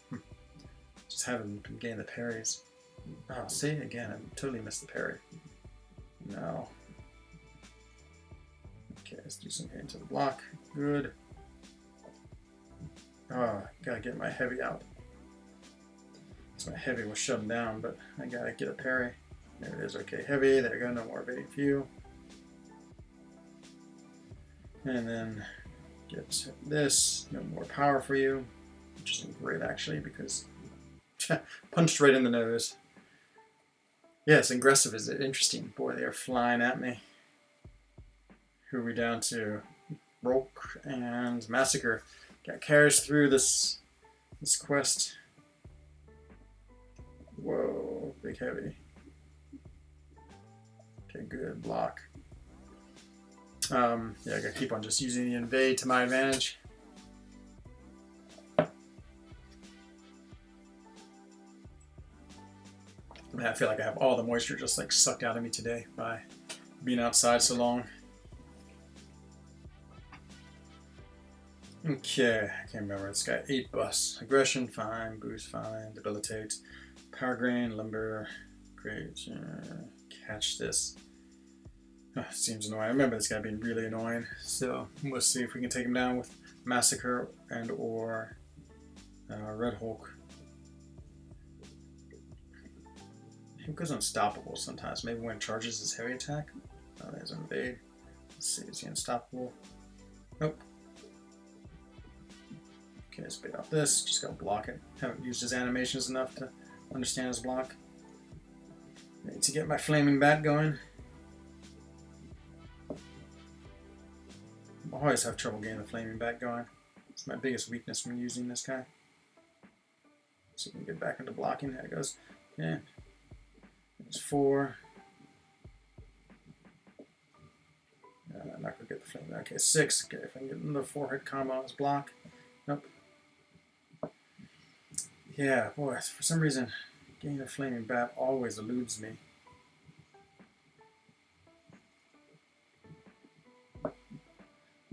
Just just haven't been getting the parries. Oh, see, again, I totally missed the parry. No. Okay, let's do some hit into the block. Good. Oh, gotta get my heavy out. My heavy was shut down, but I gotta get a parry. There it is. Okay, heavy. There we go. No more evading for you. And then get this. No more power for you, which isn't great actually because punched right in the nose. Yes, aggressive is interesting. Boy, they are flying at me. Who are we down to? Broke and Massacre. Got carries through this quest. Whoa, big heavy. Okay, good block. Yeah, I gotta keep on just using the invade to my advantage. Man, I feel like I have all the moisture just like sucked out of me today by being outside so long. Okay, I can't remember. It's got 8 buffs. Aggression, fine. Boost, fine. Debilitate. Power Grain, Limber. Great. Catch this. Oh, seems annoying. I remember this guy being really annoying. So we'll see if we can take him down with Massacre and or Red Hulk. He goes unstoppable sometimes. Maybe when it charges his heavy attack. Oh, there's an invade. Let's see, is he unstoppable? Nope. Okay, let's bait off this. Just gotta block it. Haven't used his animations enough to understand his block. Need to get my flaming bat going. I always have trouble getting the flaming bat going. It's my biggest weakness when using this guy. So we can get back into blocking. There it goes. Yeah. There's 4. I'm not gonna get the flaming bat. Okay, 6. Okay, if I can get another 4-hit combo on his block. Nope. Yeah, boy, for some reason, getting a flaming bat always eludes me.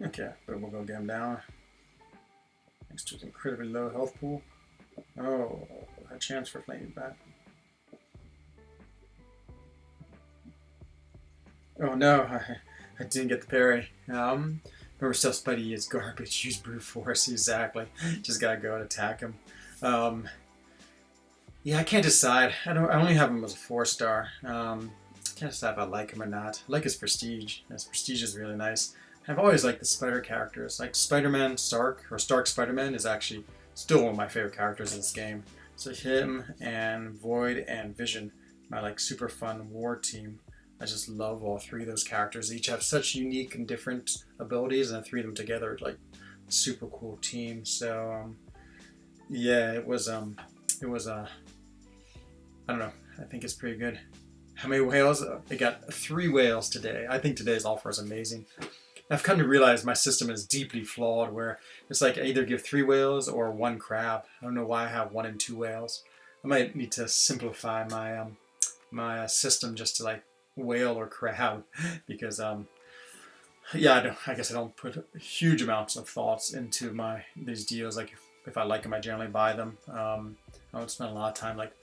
Okay, but we'll go get him down. Thanks to his incredibly low health pool. Oh, a chance for flaming bat. Oh no, I didn't get the parry. Remember, Stuff Spidey is garbage. Use brute force, exactly. Just gotta go and attack him. Yeah, I can't decide. I only have him as a 4-star. Can't decide if I like him or not. I like his prestige. His prestige is really nice. I've always liked the Spider characters. Like Spider-Man Stark, or Stark Spider-Man, is actually still one of my favorite characters in this game. So him and Void and Vision, my like super fun war team. I just love all 3 of those characters. They each have such unique and different abilities, and 3 of them together are like super cool team. So yeah, it was I don't know. I think it's pretty good. How many whales? They got 3 whales today. I think today's offer is amazing. I've come to realize my system is deeply flawed, where it's like I either give 3 whales or 1 crab. I don't know why I have 1 and 2 whales. I might need to simplify my my system just to like whale or crab, because yeah, I guess I don't put huge amounts of thoughts into these deals. Like if I like them, I generally buy them. I don't spend a lot of time like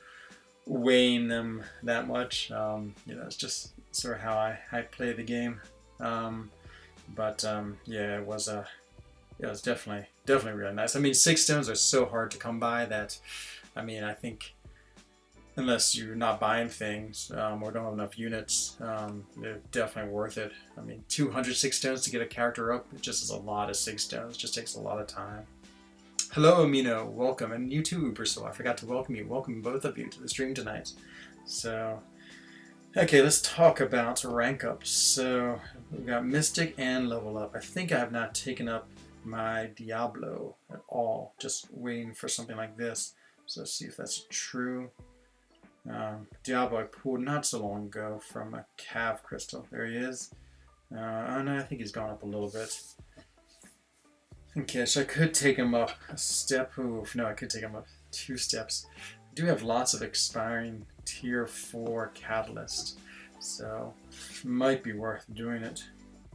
weighing them that much. You know, it's just sort of how I play the game. Yeah, it was definitely really nice. I mean, 6 stones are so hard to come by that, I mean, I think unless you're not buying things or don't have enough units, they're definitely worth it. I mean, 206 stones to get a character up, it just is a lot of 6 stones. It just takes a lot of time. Hello, Amino. Welcome. And you too, Ubersoul. I forgot to welcome you. Welcome both of you to the stream tonight. So, okay, let's talk about rank ups. So, we've got Mystic and level up. I think I have not taken up my Diablo at all. Just waiting for something like this. So, let's see if that's true. Diablo I pulled not so long ago from a Cav crystal. There he is. And I think he's gone up a little bit. Okay, so I could take him up a step. Oof, no, I could take him up 2 steps. I do have lots of expiring tier 4 catalyst, so it might be worth doing it.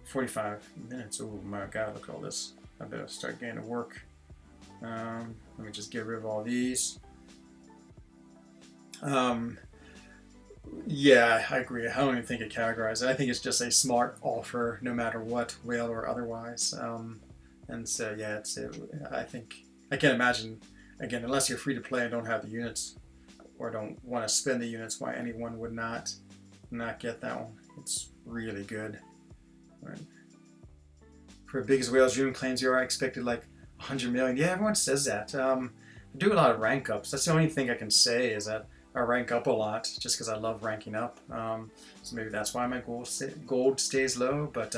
45 minutes. Oh my god, look at all this. I better start getting to work. Let me just get rid of all these. Um, yeah, I agree. I don't even think it categorizes it. I think it's just a smart offer, no matter what, whale or otherwise. And so, yeah, I think I can't imagine, again, unless you're free to play and don't have the units or don't want to spend the units, why anyone would not get that one. It's really good. Right. For biggest whales, Dreamin claims you are expected like 100 million. Yeah, everyone says that. I do a lot of rank ups. That's the only thing I can say is that I rank up a lot just because I love ranking up. So maybe that's why my gold stays low. But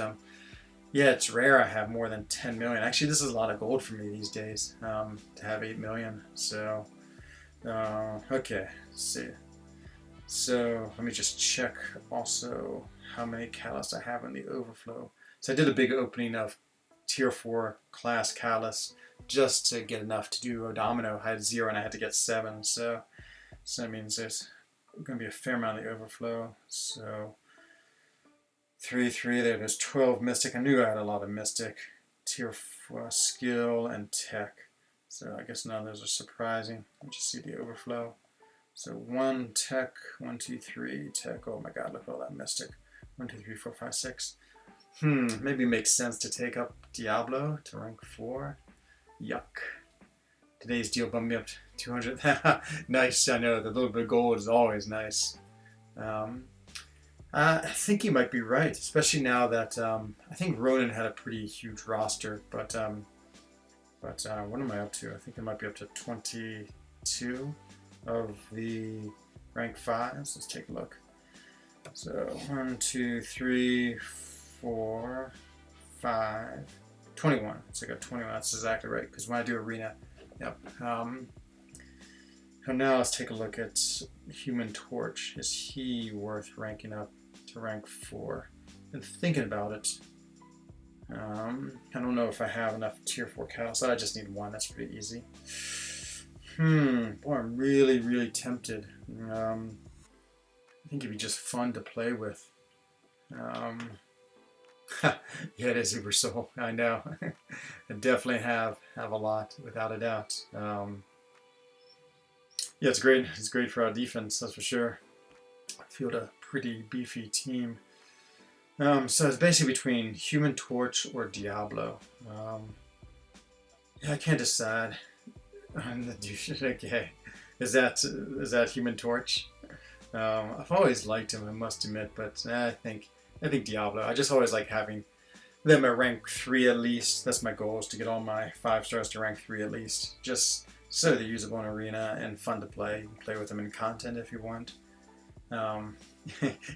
yeah, it's rare I have more than 10 million. Actually, this is a lot of gold for me these days to have 8 million. So, okay, let's see. So let me just check also how many catalysts I have in the overflow. So I did a big opening of tier 4 class catalysts just to get enough to do a domino. I had 0 and I had to get 7. So that means there's going to be a fair amount of the overflow. So 3 there. There's 12 mystic. I knew I had a lot of mystic. Tier 4 skill and tech. So I guess none of those are surprising. Let's just see the overflow. So 1 tech, 1, 2, 3 tech. Oh my god, look at all that mystic. 1, 2, 3, 4, 5, 6. Maybe it makes sense to take up Diablo to rank 4. Yuck. Today's deal bumped me up to 200. Nice, I know, the little bit of gold is always nice. I think you might be right, especially now that I think Ronin had a pretty huge roster, but what am I up to? I think I might be up to 22 of the rank 5s. Let's take a look. So 1, 2, 3, 4, 5, 21. So I got 21. That's exactly right. Because when I do arena, yep. So now let's take a look at Human Torch. Is he worth ranking up to rank 4? Been thinking about it. I don't know if I have enough tier 4 cows. So I just need 1. That's pretty easy. Boy, I'm really, really tempted. I think it'd be just fun to play with. Yeah, it is Uber Soul. I know. I definitely have a lot, without a doubt. Yeah, it's great. It's great for our defense, that's for sure. I field a pretty beefy team. So it's basically between Human Torch or Diablo. Yeah, I can't decide. Okay, is that Human Torch? I've always liked him, I must admit, but I think Diablo. I just always like having them at rank 3 at least. That's my goal, is to get all my 5 stars to rank 3 at least. Just so they're usable in arena and fun to play. You can play with them in content if you want. Yeah,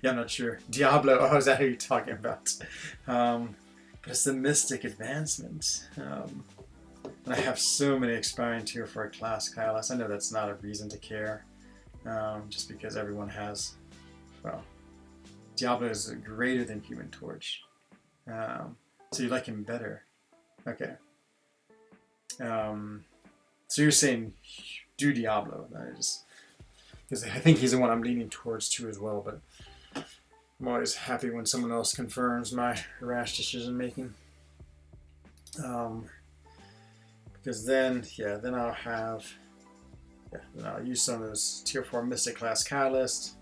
I'm not sure. Diablo, oh, is that who you're talking about? But it's the Mystic Advancement. And I have so many expiring tier 4 class catalysts. I know that's not a reason to care. Just because everyone has, well, Diablo is greater than Human Torch. So you like him better. Okay. So you're saying do Diablo. Because I think he's the one I'm leaning towards too as well, but I'm always happy when someone else confirms my rash decision making. Because then I'll have, then I'll use some of those tier 4 Mystic class catalysts.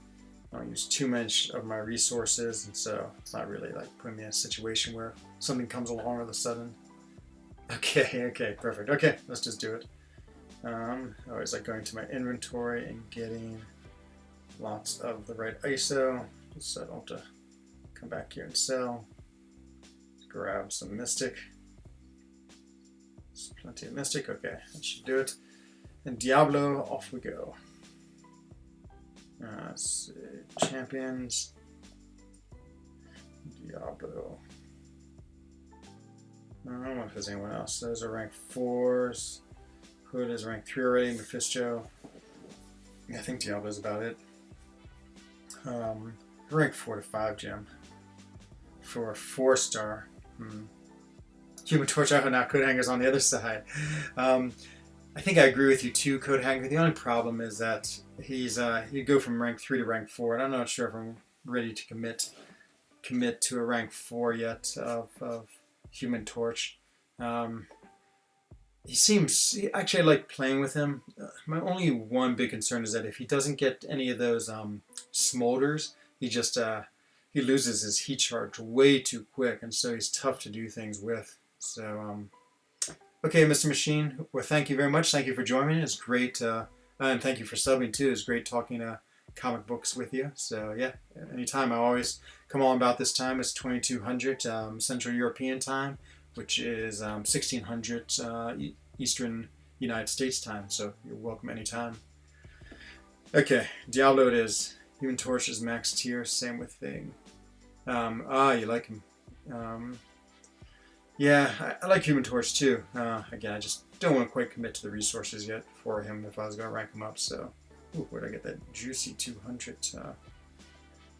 I'll use too much of my resources, and so it's not really like putting me in a situation where something comes along all of a sudden. Okay, perfect. Okay, let's just do it. I always like going to my inventory and getting lots of the right ISO, just so I don't have to come back here and sell. Grab some Mystic. There's plenty of Mystic. Okay, that should do it. And Diablo, off we go. Let's see, champions, Diablo. I don't know if there's anyone else. Those are rank 4s. Hood is rank 3 already. Mephisto. Yeah, I think Diablo's about it. Rank 4 to 5 gem for a 4-star. Human Torch. Oh, now Code Hanger's on the other side. I think I agree with you too, Code Hanger. The only problem is that he's you go from rank 3 to rank 4, and I'm not sure if I'm ready to commit to a rank 4 yet of Human Torch. he seems actually I like playing with him. My only one big concern is that if he doesn't get any of those smolders, he loses his heat charge way too quick, and so he's tough to do things with. So okay, Mr. Machine. Well, thank you very much. Thank you for joining me. It's great, and thank you for subbing too. It's great talking comic books with you. So yeah, anytime. I always come on about this time. It's 2200 Central European time, which is 1600 Eastern United States time. So you're welcome anytime. Okay, Diablo it is. Human Torch is max tier. Same with Thing. You like him. Yeah, I like Human Torch too. Again, I just don't want to quite commit to the resources yet for him if I was going to rank him up. So, ooh, where'd I get that juicy 200?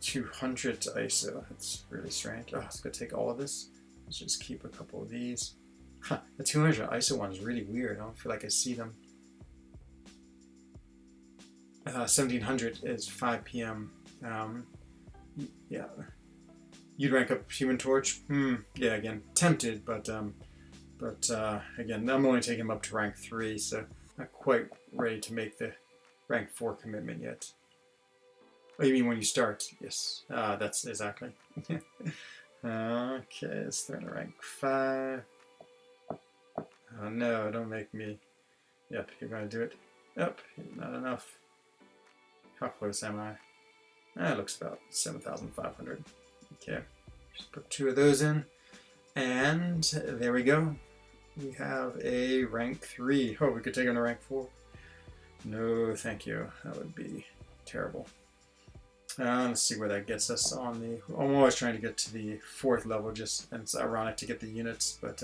200 ISO. That's really strange. Oh, it's going to take all of this. Let's just keep a couple of these. Huh, the 200 ISO one is really weird. I don't feel like I see them. 1700 is 5 p.m. Yeah. You'd rank up Human Torch? Yeah, again, tempted, but again, I'm only taking him up to rank 3, so not quite ready to make the rank 4 commitment yet. Oh, you mean when you start? Yes, that's exactly. Okay, let's throw in a rank 5. Oh no, don't make me. Yep, you're going to do it. Yep, not enough. How close am I? It looks about 7,500. Okay, just put 2 of those in, and there we go. We have a rank 3. Oh, we could take on a rank 4. No, thank you. That would be terrible. Let's see where that gets us on the. I'm always trying to get to the 4th level, just and it's ironic to get the units, but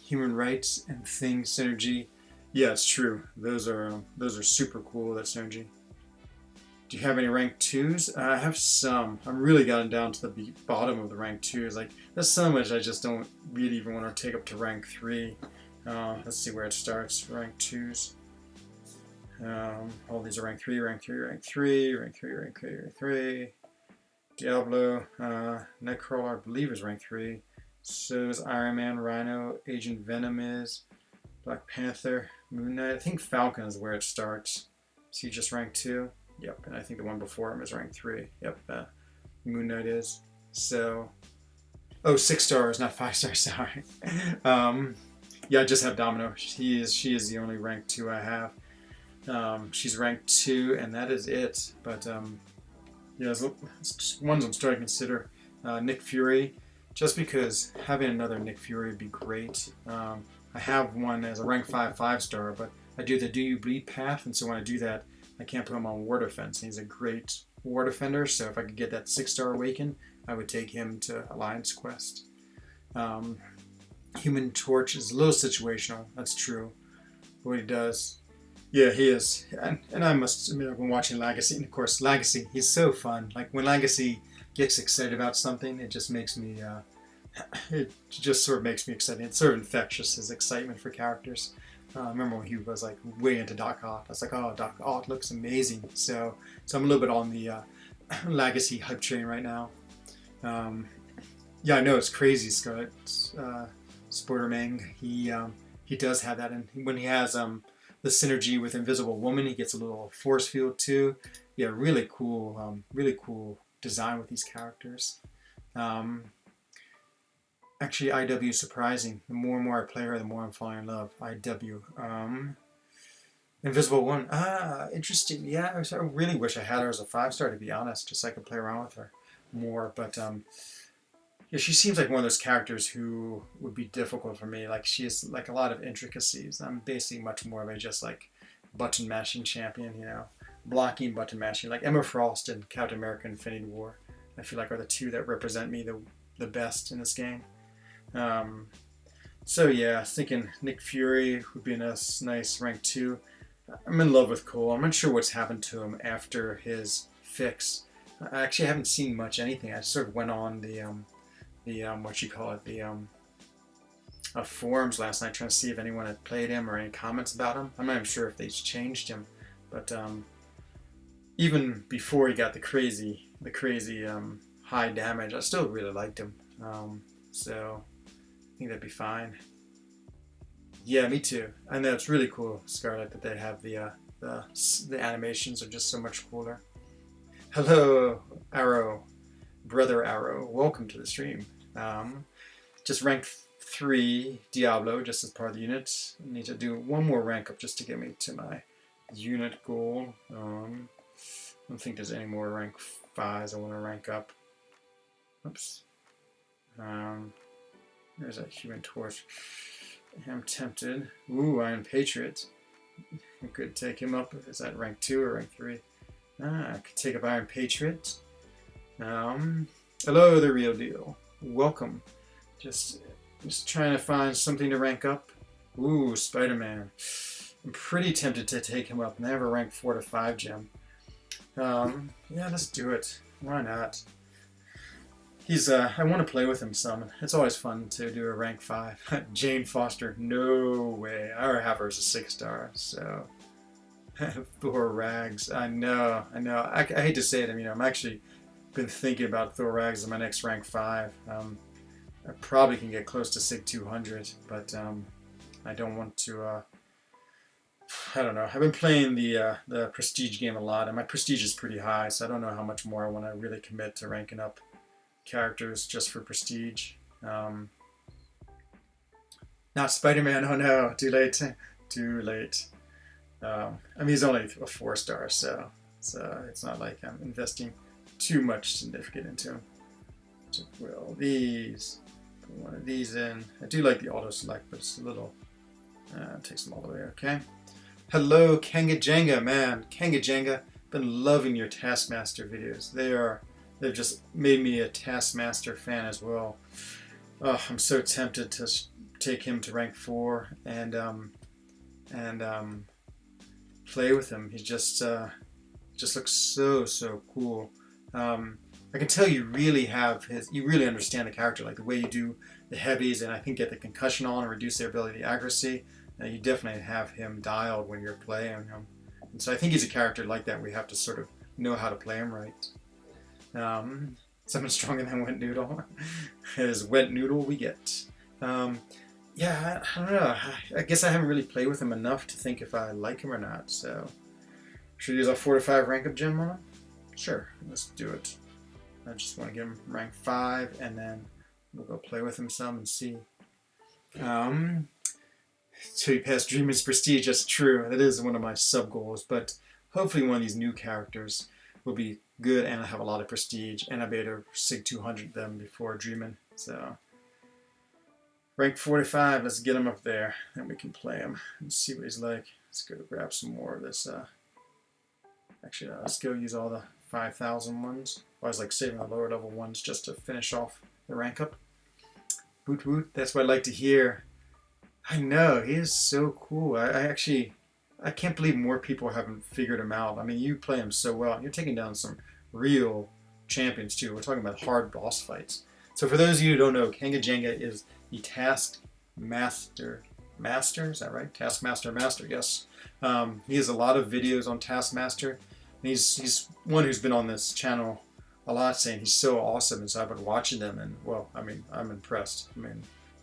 human rights and Thing synergy. Yeah, it's true. Those are super cool. That synergy. Do you have any rank 2s? I have some. I'm really gotten down to the bottom of the rank 2s. Like, there's so much I just don't really even want to take up to rank 3. Let's see where it starts. Rank 2s. All these are rank 3, rank 3, rank 3, rank 3, rank 3, rank 3. Diablo. Nightcrawler, I believe, is rank 3. So is Iron Man, Rhino, Agent Venom is. Black Panther, Moon Knight. I think Falcon is where it starts. Is he just rank 2? Yep, and I think the one before him is rank 3. Yep, Moon Knight is. So, oh, 6 stars, not 5 stars. Sorry. Yeah, I just have Domino. She is the only rank 2 I have. She's rank 2, and that is it. But yeah, it's ones I'm starting to consider. Nick Fury, just because having another Nick Fury would be great. I have one as a rank 5 5-star, but I do the Do You Bleed path, and so when I do that, I can't put him on War Defense. He's a great War Defender, so if I could get that 6-star Awaken, I would take him to Alliance Quest. Human Torch is a little situational, that's true. What he does, yeah, he is. And I must admit, I've been watching Legacy, and of course, Legacy, he's so fun. Like, when Legacy gets excited about something, it just makes me, it just sort of makes me excited. It's sort of infectious, his excitement for characters. I remember when he was like way into Doc Ock. I was like, oh, Doc Ock looks amazing. So I'm a little bit on the Legacy hype train right now. Yeah, I know it's crazy, Scarlet Sportermang. He does have that, and when he has the synergy with Invisible Woman, he gets a little force field too. Yeah, really cool design with these characters. Actually, IW is surprising. The more and more I play her, the more I'm falling in love. IW. Invisible Woman. Interesting. Yeah, I really wish I had her as a 5-star, to be honest, just so I could play around with her more. But yeah, she seems like one of those characters who would be difficult for me. Like, she has like a lot of intricacies. I'm basically much more of a just like button mashing champion, you know, blocking button mashing. Like Emma Frost and Captain America Infinity War, I feel like are the 2 that represent me the best in this game. So yeah, I was thinking Nick Fury would be a nice rank 2. I'm in love with Cole. I'm not sure what's happened to him after his fix. I actually haven't seen much anything. I sort of went on the forums last night trying to see if anyone had played him or any comments about him. I'm not even sure if they changed him, but even before he got the crazy high damage, I still really liked him. So I think that'd be fine. Yeah, me too. I know it's really cool, Scarlet, that they have the animations are just so much cooler. Hello, Arrow, brother Arrow. Welcome to the stream. Um, just ranked 3 Diablo, just as part of the unit. I need to do one more rank up just to get me to my unit goal. I don't think there's any more rank 5s I want to rank up. Oops. There's a Human Torch. I'm tempted. Ooh, Iron Patriot. I could take him up. Is that rank 2 or rank 3? I could take up Iron Patriot. Hello, the real deal. Welcome. Just trying to find something to rank up. Ooh, Spider-Man. I'm pretty tempted to take him up and have a rank 4 to 5 gem. Yeah, let's do it. Why not? He's, I want to play with him some. It's always fun to do a rank 5. Jane Foster, no way. I already have her as a 6-star, so. Thor Rags, I know. I hate to say it, I'm actually been thinking about Thor Rags as my next rank 5. I probably can get close to Sig 200, but I don't want to, I don't know. I've been playing the Prestige game a lot, and my Prestige is pretty high, so I don't know how much more I want to really commit to ranking up characters just for Prestige. Not Spider-Man, oh no, too late. Too late. He's only a 4-star, so it's not like I'm investing too much significant into him. So, well, these, put one of these in. I do like the auto select, but it's a little, takes them all the way, okay. Hello, Kanga Jenga, man. Kanga Jenga, been loving your Taskmaster videos. They've just made me a Taskmaster fan as well. Oh, I'm so tempted to take him to rank 4 and play with him. He just looks so cool. I can tell you really understand the character, like the way you do the heavies, and I think get the concussion on and reduce their ability to accuracy. You definitely have him dialed when you're playing him. And so I think he's a character like that. We have to sort of know how to play him right. Someone stronger than Wet Noodle. As Wet Noodle we get. Yeah, I don't know. I guess I haven't really played with him enough to think if I like him or not. So, should we use a 4 to 5 rank up gem on him? Sure, let's do it. I just want to get him rank 5, and then we'll go play with him some and see. So you pass Dreamin's Prestige, that's true. That is one of my sub-goals, but hopefully one of these new characters will be good and I'll have a lot of Prestige, and I'll be able to Sig 200 them before Dreamin. So, rank 45, let's get him up there, and we can play him and see what he's like. Let's go grab some more of this. Actually, let's go use all the 5,000 ones. I was like saving the lower level ones just to finish off the rank up. Woot woot, that's what I like to hear. I know, he is so cool. I can't believe more people haven't figured him out. You play him so well. You're taking down some real champions too. We're talking about hard boss fights. So for those of you who don't know, Kanga Jenga is the Taskmaster Master, is that right? Taskmaster Master, yes. He has a lot of videos on Taskmaster. And he's one who's been on this channel a lot, saying he's so awesome, and so I've been watching them, and well, I'm impressed.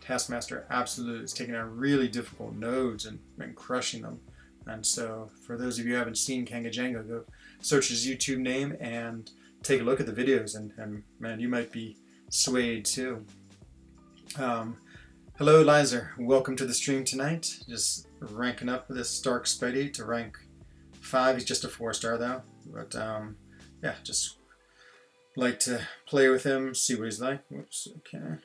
Taskmaster absolutely is taking on really difficult nodes and crushing them. And so, for those of you who haven't seen Kanga Jenga, go search his YouTube name and take a look at the videos, and man, you might be swayed too. Hello, Lizer. Welcome to the stream tonight. Just ranking up this Stark Spidey to rank 5. He's just a 4-star though, but yeah, just like to play with him, see what he's like. Whoops, okay.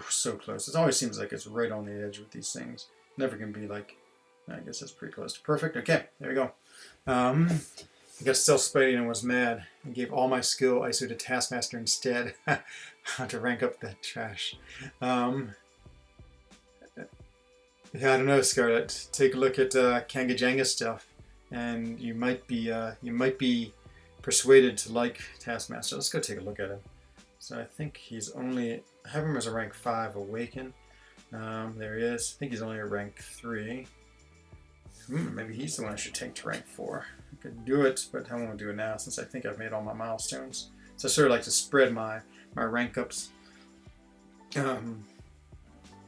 So close. It always seems like it's right on the edge with these things. Never can be like, I guess that's pretty close to perfect. Okay, there we go. I got Stealth Spidey and was mad and gave all my skill ISO to Taskmaster instead to rank up that trash. Yeah, I don't know, Scarlet. Take a look at Kanga Jenga stuff, and you might be persuaded to like Taskmaster. Let's go take a look at him. So I think he's only, I have him as a rank 5 Awaken. There he is. I think he's only a rank 3. Maybe he's the one I should take to rank 4. I could do it, but I won't do it now since I think I've made all my milestones. So I sort of like to spread my rank ups.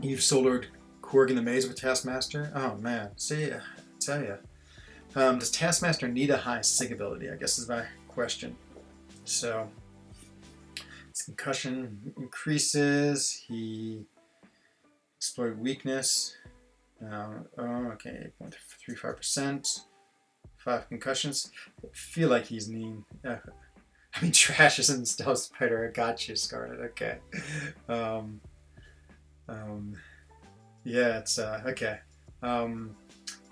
You've soloed Korg in the Maze with Taskmaster? Oh man, see, I tell you. Does Taskmaster need a high sig ability? I guess is my question. So, his concussion increases. He exploit weakness. Okay, 8.35%. 5 concussions. I feel like he's mean. I mean, trash isn't Stealth Spider. I got you, Scarlet. Okay. Yeah, it's okay. Yeah,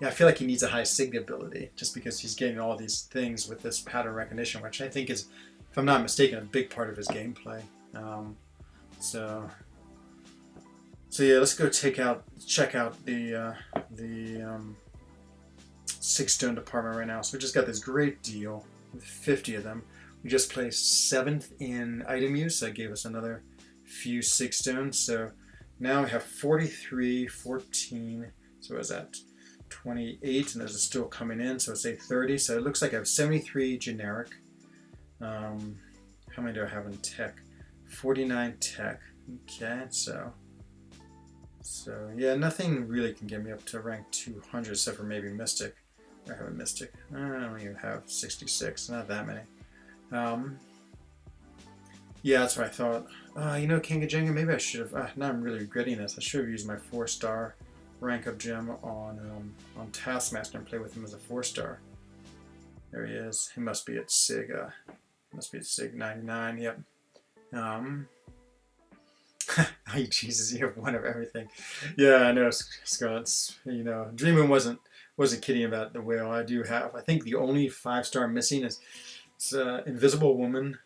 I feel like he needs a high sig ability just because he's getting all these things with this pattern recognition, which I think is, if I'm not mistaken, a big part of his gameplay. So yeah, let's go check out the 6-stone department right now. So we just got this great deal with 50 of them. We just placed 7th in item use. That gave us another few 6 stones. So now we have 43, 14. So what is that? 28, and there's a still coming in. So say 30. So it looks like I have 73 generic. How many do I have in tech? 49 tech. Okay, so yeah, nothing really can get me up to rank 200 except for maybe Mystic. I have a Mystic. I don't even have 66. Not that many. Yeah, that's what I thought. You know, Kangajenga, maybe I should have. Now I'm really regretting this. I should have used my 4-star rank up gem on Taskmaster and play with him as a 4-star. There he is. He must be at Sig. Must be at Sig 99. Yep. Oh, Jesus, you have one of everything. Yeah, I know, Scarlet's. You know, Dreamin wasn't kidding about the whale. I do have. I think the only 5-star missing is Invisible Woman.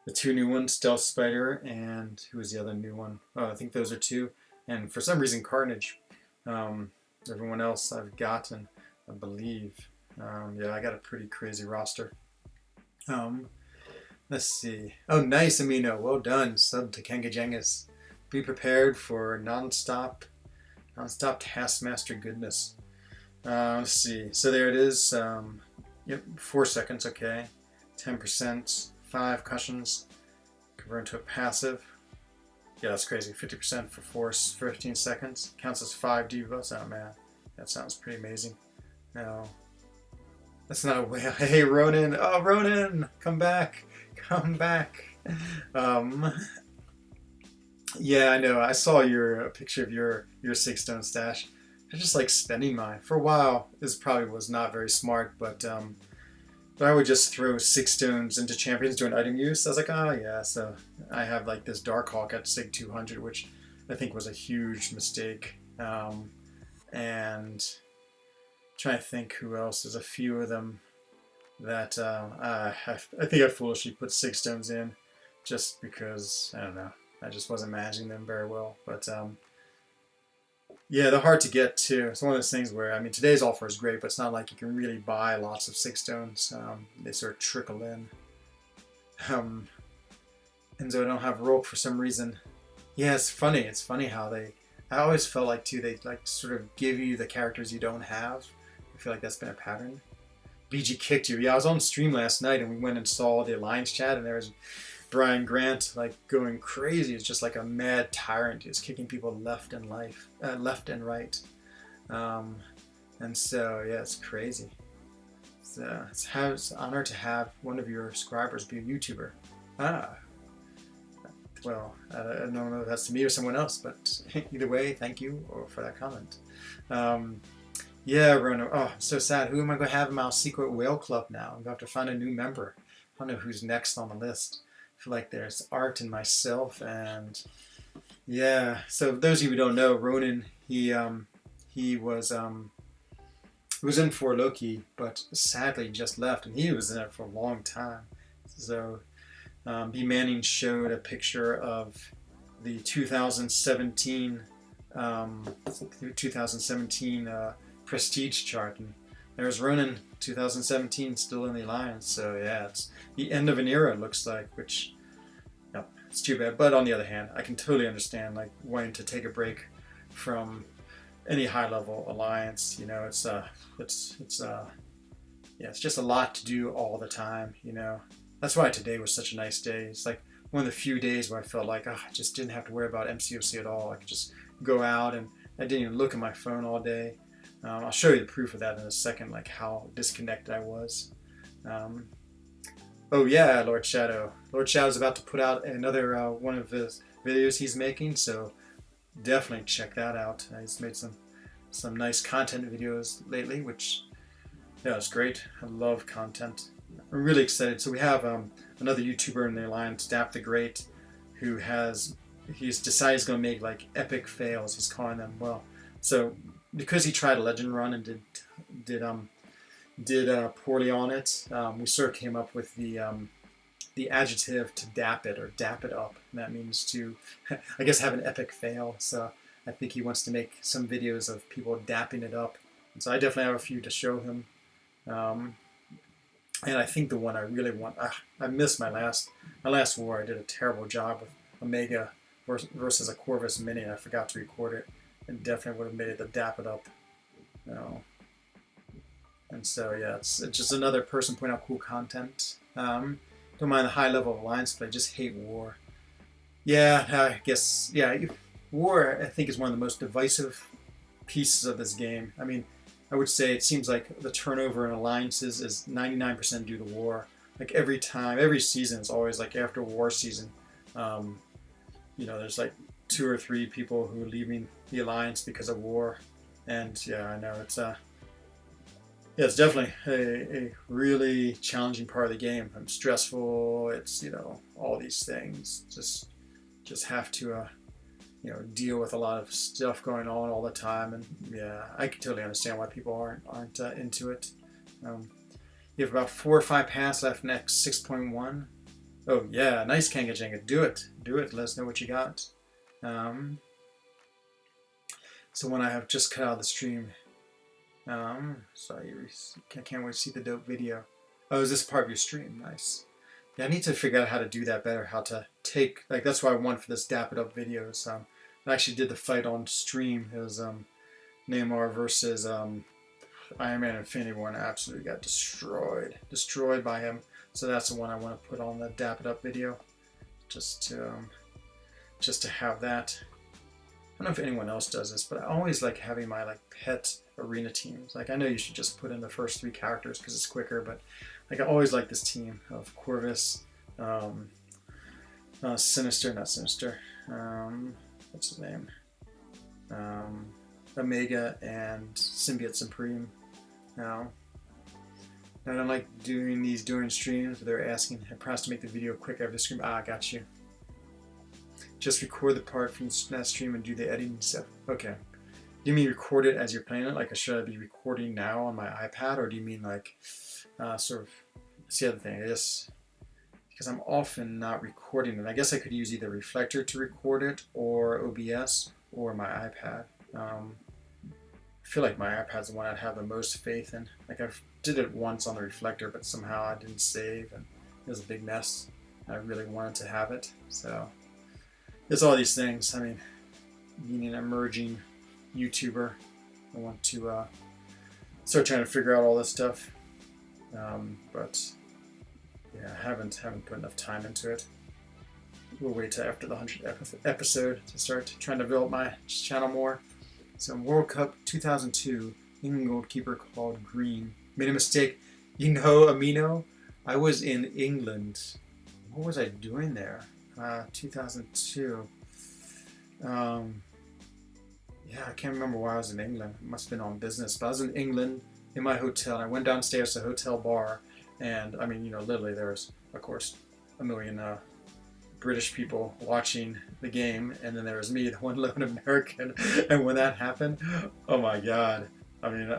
The 2 new ones, Stealth Spider, and who was the other new one? Oh, I think those are 2. And for some reason, Carnage. Everyone else I've gotten, I believe. Yeah, I got a pretty crazy roster. Let's see. Oh, nice, Amino. Well done. Sub to Kangajengas. Be prepared for non-stop Taskmaster goodness. Let's see. So there it is. Yep, 4 seconds. Okay. 10%. 5 cushions. Convert into a passive. Yeah, that's crazy. 50% for force. 15 seconds. Counts as 5 divas. Oh man, that sounds pretty amazing. No, that's not a whale. Hey, Ronan. Oh, Ronan, come back. Come back. Yeah, I know. I saw a picture of your 6-stone stash. I just like spending mine. For a while, this probably was not very smart, but I would just throw 6 stones into champions doing item use. I was like, oh yeah, so I have like this Darkhawk at Sig 200, which I think was a huge mistake. And trying to think who else. There's a few of them that I think I foolishly put 6 stones in just because, I don't know, I just wasn't managing them very well. But yeah, they're hard to get too. It's one of those things where, I mean, today's offer is great, but it's not like you can really buy lots of 6 stones. They sort of trickle in. And so I don't have rope for some reason. Yeah, it's funny. It's funny how I always felt like too, they like sort of give you the characters you don't have. I feel like that's been a pattern. BG kicked you. Yeah, I was on stream last night and we went and saw the Alliance chat and there was Brian Grant like going crazy. It's just like a mad tyrant. He's kicking people left and right. And so yeah, it's crazy. So it's an honor to have one of your subscribers be a YouTuber. Well, I don't know if that's to me or someone else, but either way, thank you for that comment. Yeah, Rono. Oh, I'm so sad. Who am I going to have in my secret whale club now? I'm going to have to find a new member. I don't know who's next on the list. I feel like there's Art and myself, and yeah. So those of you who don't know, Ronan, he was in for Loki, but sadly just left, and he was in it for a long time. So B Manning showed a picture of the 2017 prestige chart, and there's Ronan 2017 still in the Alliance. So yeah, it's the end of an era, it looks like, which, no, it's too bad. But on the other hand, I can totally understand like wanting to take a break from any high-level Alliance. You know, it's just a lot to do all the time. You know, that's why today was such a nice day. It's like one of the few days where I felt like, I just didn't have to worry about MCOC at all. I could just go out, and I didn't even look at my phone all day. I'll show you the proof of that in a second, like how disconnected I was. Oh yeah, Lord Shadow. Lord Shadow's about to put out another one of his videos he's making, so definitely check that out. He's made some nice content videos lately, which, yeah, it's great. I love content. I'm really excited. So we have another YouTuber in the alliance, Dap the Great, who he's decided he's going to make like epic fails. He's calling them. Well, so because he tried a legend run and did poorly on it, we sort of came up with the adjective to dap it, or dap it up. And that means to, I guess, have an epic fail. So I think he wants to make some videos of people dapping it up. And so I definitely have a few to show him. And I think the one I really want, I missed my last war. I did a terrible job with Omega versus a Corvus Mini, and I forgot to record it. And definitely would have made it the dap it up. And so yeah, it's just another person putting out cool content. Don't mind the high level of alliance, but I just hate war. Yeah, I guess, yeah, war I think is one of the most divisive pieces of this game. I mean, I would say it seems like the turnover in alliances is 99% due to war. Like every time, every season, it's always like after war season. There's like 2 or 3 people who are leaving the alliance because of war. And yeah, I know it's definitely a really challenging part of the game. It's stressful. It's, all these things. Just have to deal with a lot of stuff going on all the time, and yeah, I can totally understand why people aren't into it. You have about 4 or 5 paths left next 6.1. Oh yeah, nice Kanga Jenga. Do it. Let us know what you got. So when I have just cut out the stream, so I can't wait to see the dope video. Oh, is this part of your stream? Nice. Yeah, I need to figure out how to do that better. How to take, like, that's what I want for this Dap It Up videos. I actually did the fight on stream. It was Neymar versus Iron Man Infinity War, and I absolutely got destroyed by him. So that's the one I want to put on the Dap It Up video, just to have that. I don't know if anyone else does this, but I always like having my pet arena teams. Like, I know you should just put in the first 3 characters because it's quicker, but like I always like this team of Corvus, Sinister, not Sinister, what's his name? Omega and Symbiote Supreme. Now, I don't like doing these during streams. They're asking, I promise to make the video quick after the stream. I got you. Just record the part from that stream and do the editing stuff. Okay. Do you mean record it as you're playing it? Like, should I be recording now on my iPad, or do you mean like sort of? That's the other thing. I guess because I'm often not recording it. I guess I could use either Reflector to record it, or OBS, or my iPad. I feel like my iPad's the one I'd have the most faith in. Like, I did it once on the Reflector, but somehow I didn't save, and it was a big mess. I really wanted to have it, so it's all these things. I mean, being an emerging YouTuber, I want to start trying to figure out all this stuff, but yeah, I haven't put enough time into it. We'll wait till after the 100th episode to start trying to develop my channel more. So World Cup 2002, England goalkeeper called Green. Made a mistake. Amino, I was in England. What was I doing there? 2002. Yeah, I can't remember why I was in England. It must have been on business. But I was in England in my hotel. I went downstairs to a hotel bar, and I mean, literally there was, of course, a million British people watching the game, and then there was me, the one lone American. And when that happened, oh my God! I mean,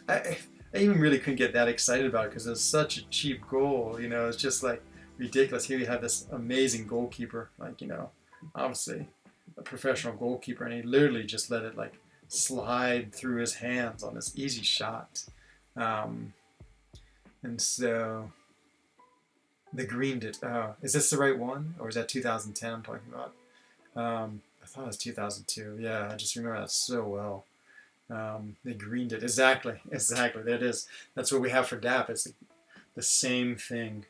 I even really couldn't get that excited about it because it was such a cheap goal. It's just like ridiculous. Here you have this amazing goalkeeper, obviously a professional goalkeeper, and he literally just let it slide through his hands on this easy shot. And so the Green did. Is this the right one, or is that 2010 I'm talking about? I thought it was 2002. Yeah, I just remember that so well. The Green did. Exactly. There it is. That's what we have for DAP. It's the same thing.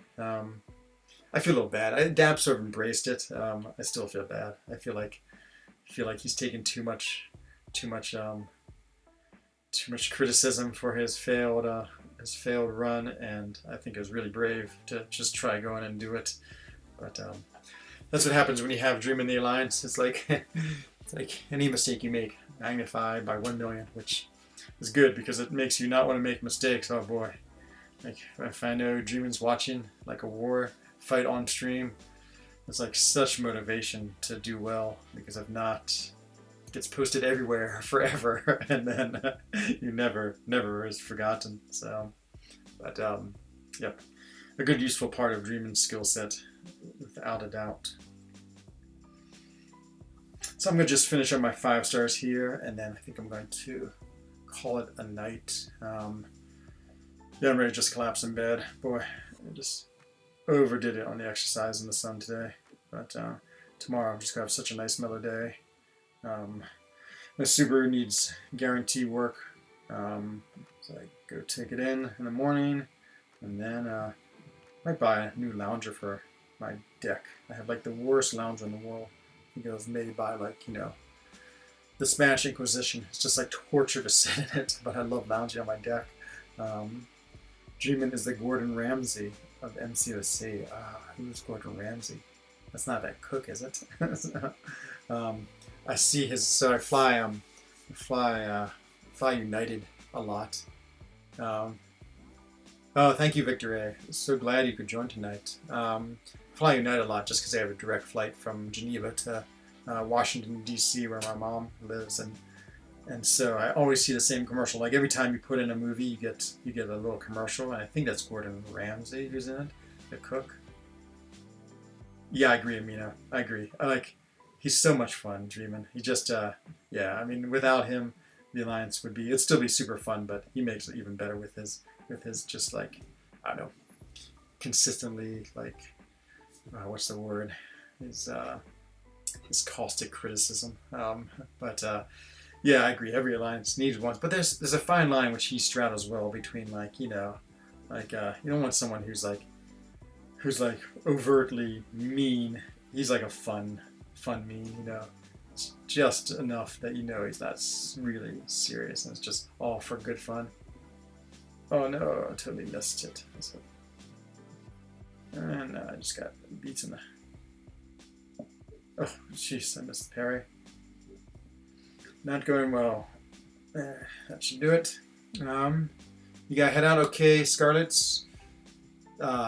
I feel a little bad. Dab sort of embraced it. I still feel bad. I feel like he's taken too much too much criticism for his failed run, and I think it was really brave to just try going and do it. But that's what happens when you have Dream in the Alliance. It's like it's like any mistake you make magnified by 1 million, which is good because it makes you not want to make mistakes. Oh boy, like if I know Dreamin's watching like a war fight on stream, it's like such motivation to do well, because if not, it gets posted everywhere forever, and then you never is forgotten. So, but yep, a good useful part of Dreamin's skill set, without a doubt. So I'm gonna just finish up my 5 stars here, and then I think I'm going to call it a night. Yeah, I'm ready to just collapse in bed. Boy, I just overdid it on the exercise in the sun today. But tomorrow I'm just gonna have such a nice mellow day. My Subaru needs guarantee work, so I go take it in the morning, and then I might buy a new lounger for my deck. I have like the worst lounger in the world. I think it was made by like, you know, the Spanish Inquisition. It's just like torture to sit in it, but I love lounging on my deck. Dreamin is the Gordon Ramsay of MCOC. Who's Gordon Ramsay? That's not that cook, is it? I see his. So I fly United a lot. Oh, thank you, Victor A. So glad you could join tonight. Fly United a lot just because I have a direct flight from Geneva to Washington D.C., where my mom lives, and so I always see the same commercial. Like every time you put in a movie, you get a little commercial, and I think that's Gordon Ramsay who's in it, the cook. Yeah, I agree, Amina. I agree. He's so much fun, Dreamin. He just, yeah. I mean, without him, the Alliance it'd still be super fun, but he makes it even better with his just like, I don't know, consistently like, what's the word? His caustic criticism. But yeah, I agree. Every Alliance needs one, but there's a fine line which he straddles well between like, you know, like you don't want someone who's like overtly mean. He's like a fun mean, you know. It's just enough that you know he's not really serious, and it's just all for good fun. Oh no, I totally missed it. And I just got beats in the... Oh, jeez, I missed the parry. Not going well. That should do it. You gotta head out, okay, Scarlets.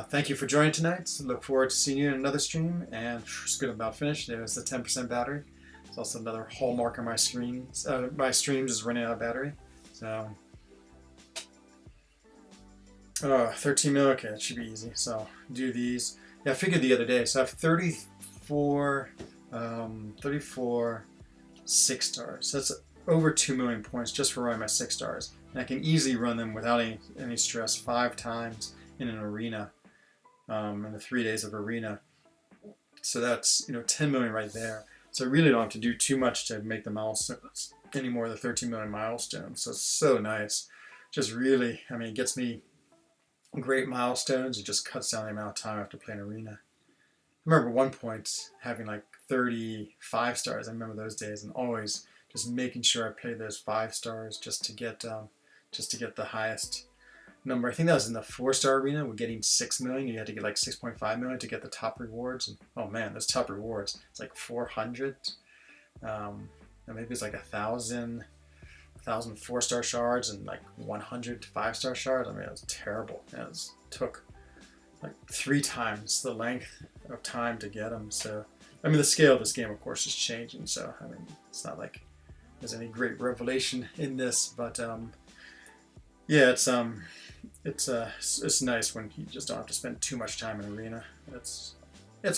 Thank you for joining tonight. Look forward to seeing you in another stream. And it's good, about finished. There's the 10% battery. It's also another hallmark of my streams. My streams is running out of battery. So, 13 mil. Okay, it should be easy. So do these. Yeah, I figured the other day. So I have 34 6 stars. That's over 2 million points just for running my 6 stars. And I can easily run them without any stress 5 times in an arena, in the 3 days of arena. So that's, 10 million right there. So I really don't have to do too much to make the milestones anymore, the 13 million milestones. So it's so nice. Just really, it gets me great milestones. It just cuts down the amount of time I have to play an arena. I remember at one point having like 35 stars. I remember those days, and always just making sure I played those 5 stars just to get the highest number. I think that was in the 4-star arena. We're getting 6 million. You had to get like 6.5 million to get the top rewards. And oh man, those top rewards, it's like 400. And maybe it's like 1,000 4-star shards and like 100 5-star shards. It was terrible. It took like 3 times the length of time to get them. So, the scale of this game, of course, is changing. So, it's not like there's any great revelation in this, but yeah, it's nice when you just don't have to spend too much time in arena. It's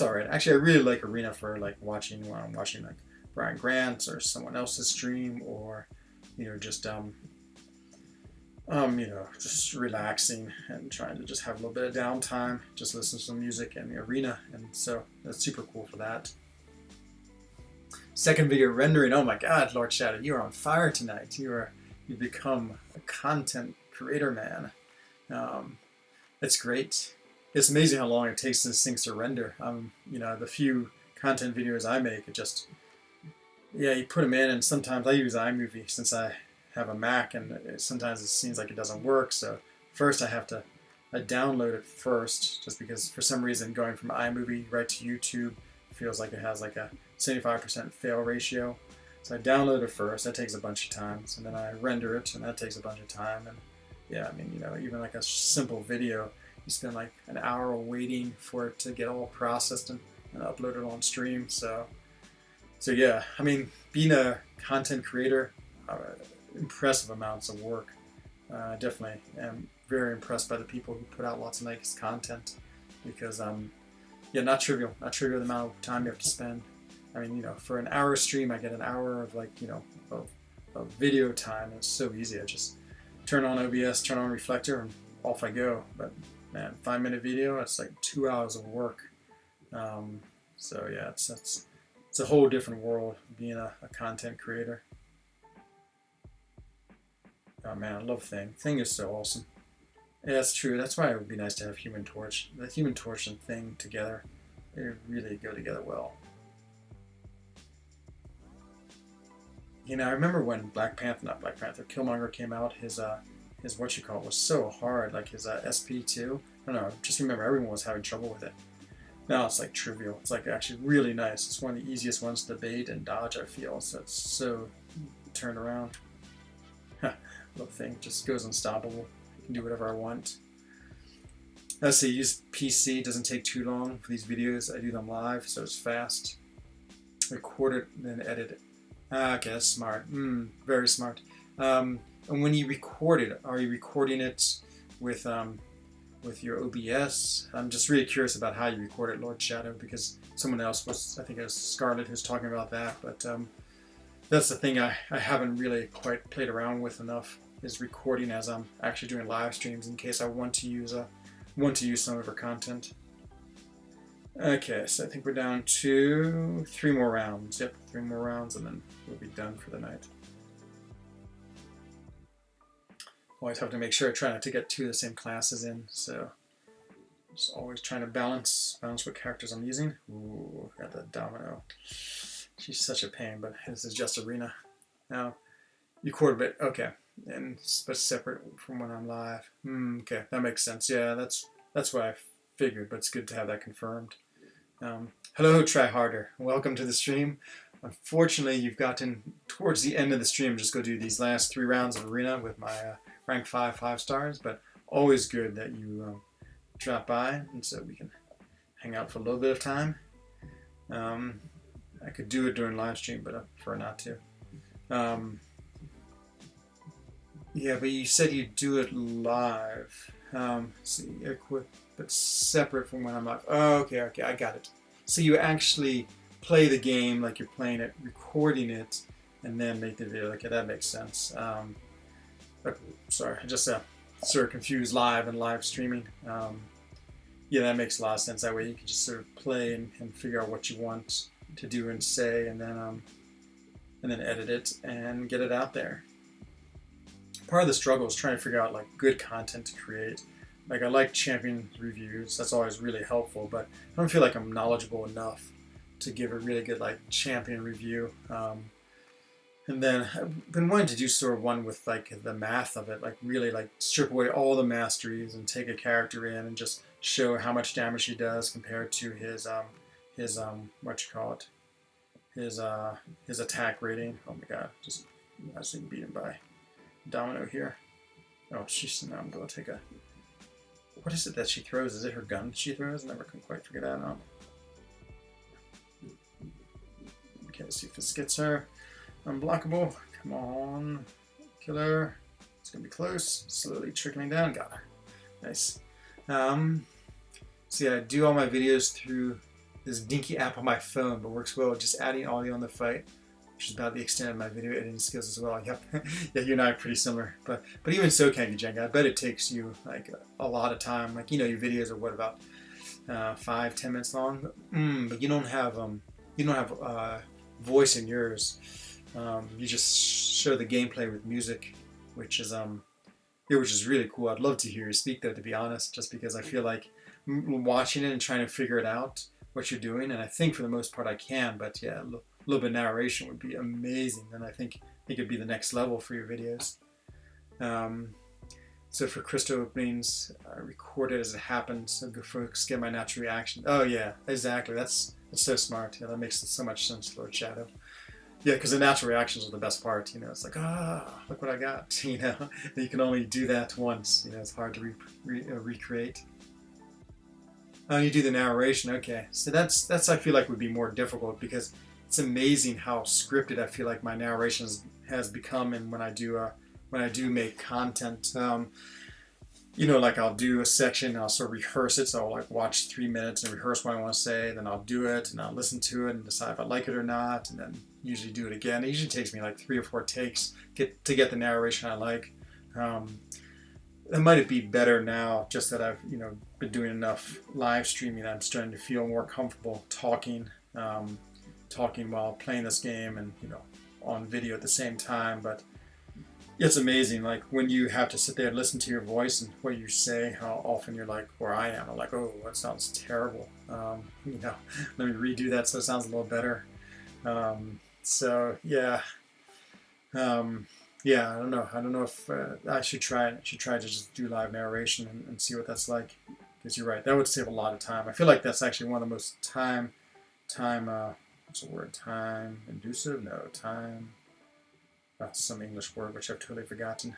all right. Actually, I really like arena for like watching when I'm watching like Brian Grant's or someone else's stream, or just just relaxing and trying to just have a little bit of downtime, just listen to some music in the arena, and so that's super cool for that. Second video rendering. Oh my God, Lord Shadow, you are on fire tonight. You've become a content creator, man. It's great. it's amazing how long it takes these things to render. You know, the few content videos I make, it just, yeah, you put them in, and sometimes I use iMovie since I have a Mac, and sometimes it seems like it doesn't work. So first I download it first, just because for some reason going from iMovie right to YouTube feels like it has like a 75% fail ratio. So I download it first, that takes a bunch of times, and then I render it, and that takes a bunch of time. And yeah, I mean, you know, even like a simple video, you spend like an hour waiting for it to get all processed and uploaded on stream. So yeah, I mean, being a content creator, impressive amounts of work. Definitely am very impressed by the people who put out lots of nice content, because yeah, not trivial the amount of time you have to spend. I mean, you know, for an hour stream, I get an hour of like, you know, of video time. It's so easy. I just turn on OBS, turn on Reflector, and off I go. But man, 5-minute video, it's like 2 hours of work. So yeah, it's a whole different world being a content creator. Oh man, I love Thing. Thing is so awesome. Yeah, that's true. That's why it would be nice to have Human Torch. The Human Torch and Thing together, they really go together well. You know, I remember when Killmonger came out, his what was so hard, like his SP2. I don't know, just remember everyone was having trouble with it. Now it's like trivial. It's like actually really nice. It's one of the easiest ones to bait and dodge, I feel. So it's so turned around. Little thing just goes unstoppable. I can do whatever I want. Let's see, use PC, doesn't take too long for these videos. I do them live, so it's fast. Record it, then edit it. Okay, that's smart. Very smart. And when you record it, are you recording it with your OBS? I'm just really curious about how you record it, Lord Shadow, because someone else was, I think it was Scarlett, who's talking about that. But that's the thing I haven't really quite played around with enough, is recording as I'm actually doing live streams in case I want to use some of her content. Okay, so I think we're down to 3 more rounds. Yep, 3 more rounds, and then we'll be done for the night. Always have to make sure I try not to get 2 of the same classes in, so just always trying to balance what characters I'm using. Ooh, got the Domino. She's such a pain, but this is just Arena. Now, you record a bit, okay, and but separate from when I'm live. Okay, that makes sense. Yeah, that's what I figured, but it's good to have that confirmed. Hello, Try Harder. Welcome to the stream. Unfortunately, you've gotten towards the end of the stream. Just go do these last 3 rounds of Arena with my rank 5 stars, but always good that you drop by, and so we can hang out for a little bit of time. I could do it during live stream, but I prefer not to. Yeah, but you said you do it live. See, equip, but separate from when I'm live. Oh, okay, I got it. So you actually play the game like you're playing it, recording it, and then make the video. Okay, that makes sense. Sorry, I just sort of confused live and live streaming. Yeah, that makes a lot of sense. That way you can just sort of play and figure out what you want to do and say, and then edit it and get it out there. Part of the struggle is trying to figure out like good content to create. Like I like champion reviews, that's always really helpful, but I don't feel like I'm knowledgeable enough to give a really good like champion review. And then I've been wanting to do sort of one with like the math of it, like really like strip away all the masteries and take a character in and just show how much damage he does compared to his his attack rating. Oh my god, just actually beat him by Domino here. Oh, she's now I'm going to take a. What is it that she throws? Is it her gun she throws? I never can quite figure that out. Okay, let's see if this gets her. Unblockable. Come on. Kill her. It's going to be close. Slowly trickling down. Got her. Nice. So yeah, I do all my videos through this dinky app on my phone, but works well with just adding audio on the fight, which is about the extent of my video editing skills as well. Yep. Yeah, you and I are pretty similar. But even so, Kangi Jenga, I bet it takes you like a lot of time. Like, you know, your videos are what, about 5-10 minutes long? But you don't have voice in yours. You just show the gameplay with music, which is really cool. I'd love to hear you speak though, to be honest, just because I feel like watching it and trying to figure it out what you're doing. And I think for the most part I can, but yeah, a little bit of narration would be amazing. And I think it could be the next level for your videos. So for crystal openings, record it as it happens. So folks get my natural reaction. Oh yeah, exactly. That's so smart. Yeah, that makes so much sense, Lord Shadow. Yeah, because the natural reactions are the best part. You know, it's like, look what I got. You know, you can only do that once. You know, it's hard to recreate. Oh, you do the narration. Okay, so that's I feel like would be more difficult because it's amazing how scripted I feel like my narration has become. And when I do make content, you know, like I'll do a section, and I'll sort of rehearse it. So I'll like watch 3 minutes and rehearse what I want to say. Then I'll do it and I'll listen to it and decide if I like it or not. And then usually do it again. It usually takes me like 3 or 4 takes to get the narration I like. It might be better now, just that I've been doing enough live streaming. I'm starting to feel more comfortable talking while playing this game and on video at the same time. But it's amazing, like when you have to sit there and listen to your voice and what you say, how often you're like, where I am, I'm like, oh, that sounds terrible. Let me redo that so it sounds a little better. So yeah. Yeah, I don't know if I should try it. I should try to just do live narration and see what that's like. Because you're right, that would save a lot of time. I feel like that's actually one of the most time what's the word? Time inducive? No, time. Some English word which I've totally forgotten.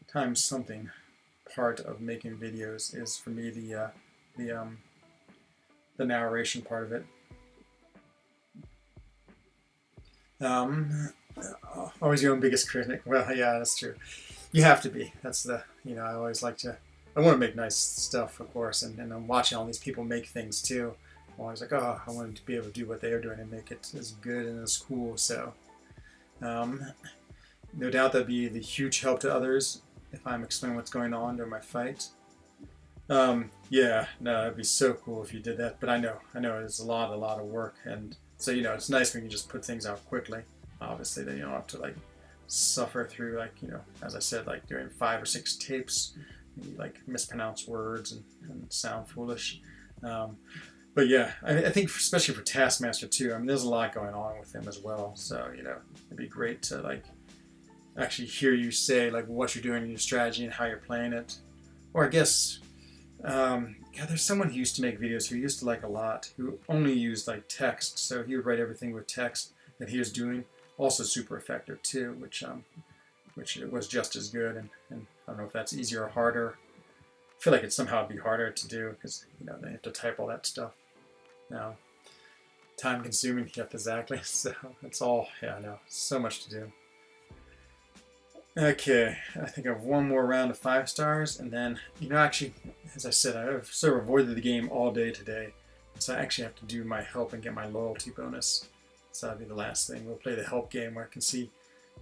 Time something part of making videos is for me the narration part of it. Always your own biggest critic. Well, yeah, that's true. You have to be. That's the, I always like to, I want to make nice stuff, of course, and I'm watching all these people make things too. I'm always like, oh, I want to be able to do what they are doing and make it as good and as cool. So, no doubt that'd be the huge help to others if I'm explaining what's going on during my fight. Yeah, no, it'd be so cool if you did that. But I know it's a lot of work, and so it's nice when you just put things out quickly. Obviously, then you don't have to like suffer through like as I said, like doing 5 or 6 tapes, you like mispronounce words and sound foolish. But yeah, I think especially for Taskmaster too. I mean, there's a lot going on with him as well. So it'd be great to like actually hear you say like what you're doing in your strategy and how you're playing it. Or I guess, there's someone who used to make videos who used to like a lot, who only used like text. So he would write everything with text that he was doing. Also super effective too, which was just as good. And I don't know if that's easier or harder. I feel like it somehow would be harder to do because they have to type all that stuff. Now, time consuming. Yep, exactly. So it's all, yeah, I know, so much to do. Okay, I think I have one more round of 5 stars, and then, actually, as I said, I've sort of avoided the game all day today, so I actually have to do my help and get my loyalty bonus. So that'll be the last thing. We'll play the help game where I can see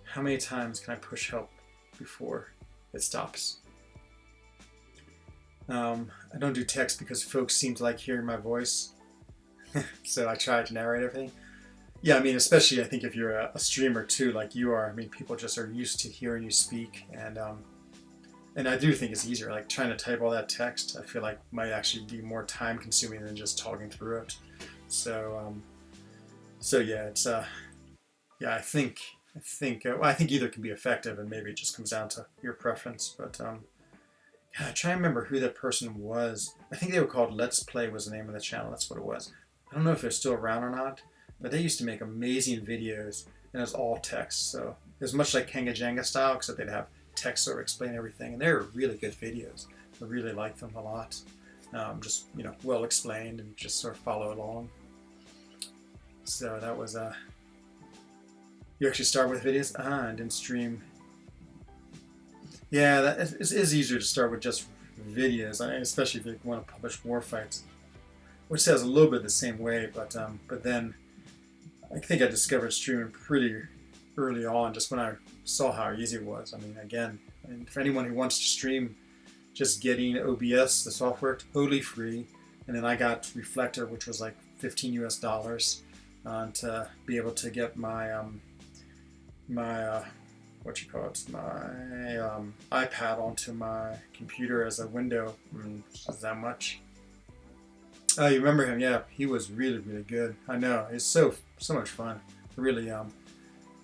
how many times can I push help before it stops. I don't do text because folks seem to like hearing my voice, so I try to narrate everything. Yeah, I mean, especially I think if you're a streamer too, like you are. I mean, people just are used to hearing you speak, and I do think it's easier. Like trying to type all that text, I feel like might actually be more time consuming than just talking through it. So, yeah, it's yeah, I think either can be effective, and maybe it just comes down to your preference. But I try and remember who that person was. I think they were called Let's Play was the name of the channel. That's what it was. I don't know if they're still around or not. But they used to make amazing videos, and it was all text. So it was much like Kenga Jenga style, except they'd have text sort of explain everything. And they were really good videos. I really liked them a lot. Just, well explained and just sort of follow along. So that was, you actually start with videos? And didn't stream. Yeah, that is easier to start with just videos, especially if you want to publish war fights. Which says a little bit the same way, but then I think I discovered streaming pretty early on, just when I saw how easy it was. I mean, again, for anyone who wants to stream, just getting OBS, the software, totally free. And then I got Reflector, which was like $15 US, to be able to get my my iPad onto my computer as a window. Is that much? Oh, you remember him? Yeah, he was really, really good. I know. It's so much fun. Really, I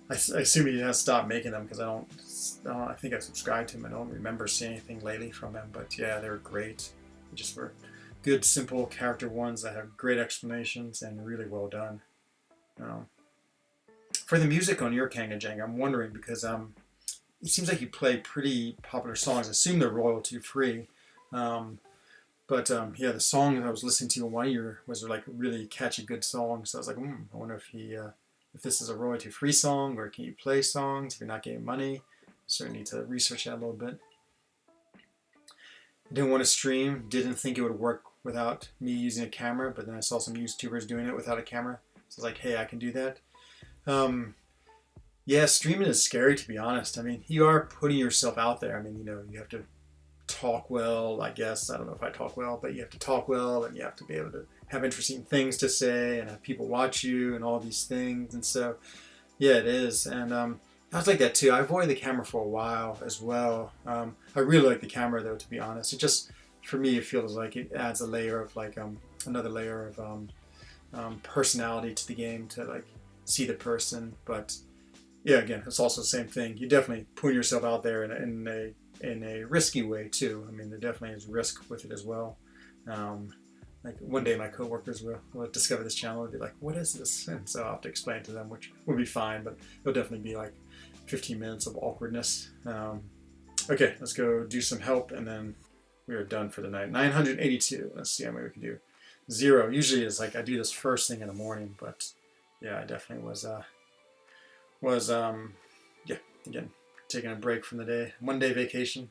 assume he has stopped making them because I think I subscribed to him. I don't remember seeing anything lately from him. But yeah, they were great. They just were good, simple character ones that have great explanations and really well done. Um, for the music on your Kanga Jang, I'm wondering because it seems like you play pretty popular songs. I assume they're royalty free. Um, but yeah, the song I was listening to in one year was like really catchy, good song. So I was like, I wonder if this is a royalty free song or can you play songs if you're not getting money? Certainly need to research that a little bit. I didn't want to stream. Didn't think it would work without me using a camera. But then I saw some YouTubers doing it without a camera. So I was like, hey, I can do that. Yeah, streaming is scary to be honest. I mean, you are putting yourself out there. I mean, you have to talk well, I guess. I don't know if I talk well, but you have to talk well and you have to be able to have interesting things to say and have people watch you and all these things. And so, yeah, it is. And I was like that too. I avoided the camera for a while as well. I really like the camera though, to be honest. It just, for me, it feels like it adds a layer of like another layer of personality to the game to like see the person. But yeah, again, it's also the same thing. You definitely put yourself out there in a risky way too. I mean, there definitely is risk with it as well. Like one day my coworkers will discover this channel and be like, what is this? And so I'll have to explain it to them, which will be fine, but it'll definitely be like 15 minutes of awkwardness. Okay, let's go do some help and then we are done for the night. 982. Let's see how many we can do. 0. Usually it's like I do this first thing in the morning, but yeah, I definitely was yeah, again, taking a break from the day. 1 day vacation.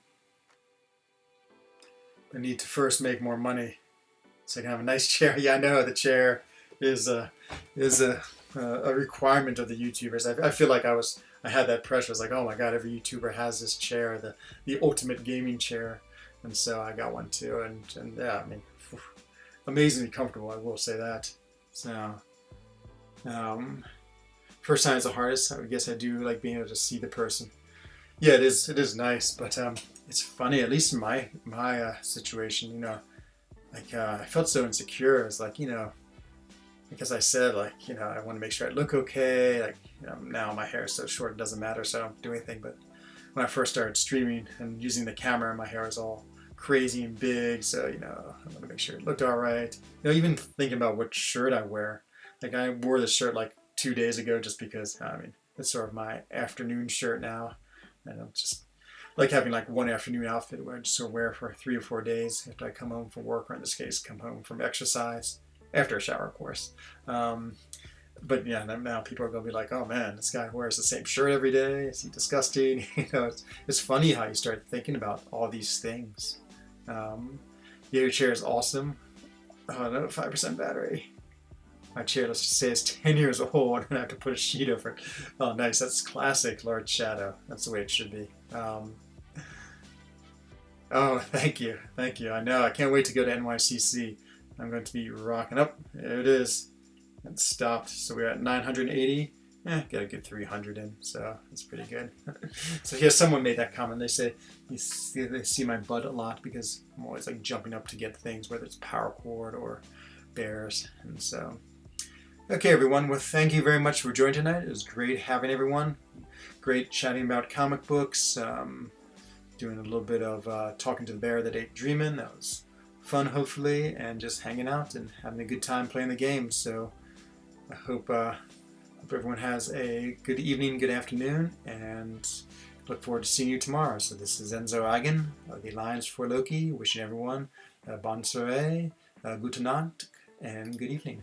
I need to first make more money so I can have a nice chair. Yeah, I know the chair is a requirement of the YouTubers. I feel like I had that pressure. I was like, oh my god, every YouTuber has this chair, the ultimate gaming chair, and so I got one too. And yeah, I mean, amazingly comfortable. I will say that. So, first time is the hardest. I guess I do like being able to see the person. Yeah, it is. It is nice, but it's funny. At least in my situation, like I felt so insecure. It's like because I said like I want to make sure I look okay. Like now my hair is so short it doesn't matter, so I don't do anything. But when I first started streaming and using the camera, my hair was all crazy and big. So I want to make sure it looked all right. Even thinking about what shirt I wear. Like I wore this shirt like 2 days ago just because I mean it's sort of my afternoon shirt now. And I'm just like having like one afternoon outfit where I just sort of wear for 3 or 4 days after I come home from work, or in this case, come home from exercise after a shower, of course. But yeah, now people are going to be like, "Oh man, this guy wears the same shirt every day. Is he disgusting?" It's funny how you start thinking about all these things. Yeah, your chair is awesome. Oh no, 5% battery. My chair, let's just say, is 10 years old and I have to put a sheet over it. Oh, nice. That's classic Lord Shadow. That's the way it should be. Oh, thank you. Thank you. I know. I can't wait to go to NYCC. I'm going to be rocking up. There it is. It stopped. So we're at 980. Got a good 300 in. So that's pretty good. So here, someone made that comment. They say they see my butt a lot because I'm always like jumping up to get things, whether it's power cord or bears. And so... Okay, everyone. Well, thank you very much for joining tonight. It was great having everyone. Great chatting about comic books. Doing a little bit of talking to the bear that ate Dreamin. That was fun, hopefully, and just hanging out and having a good time playing the game. So I hope everyone has a good evening, good afternoon, and look forward to seeing you tomorrow. So this is Enzo Agen of the Alliance for Loki, wishing everyone a bonne soirée, gute Nacht, and good evening.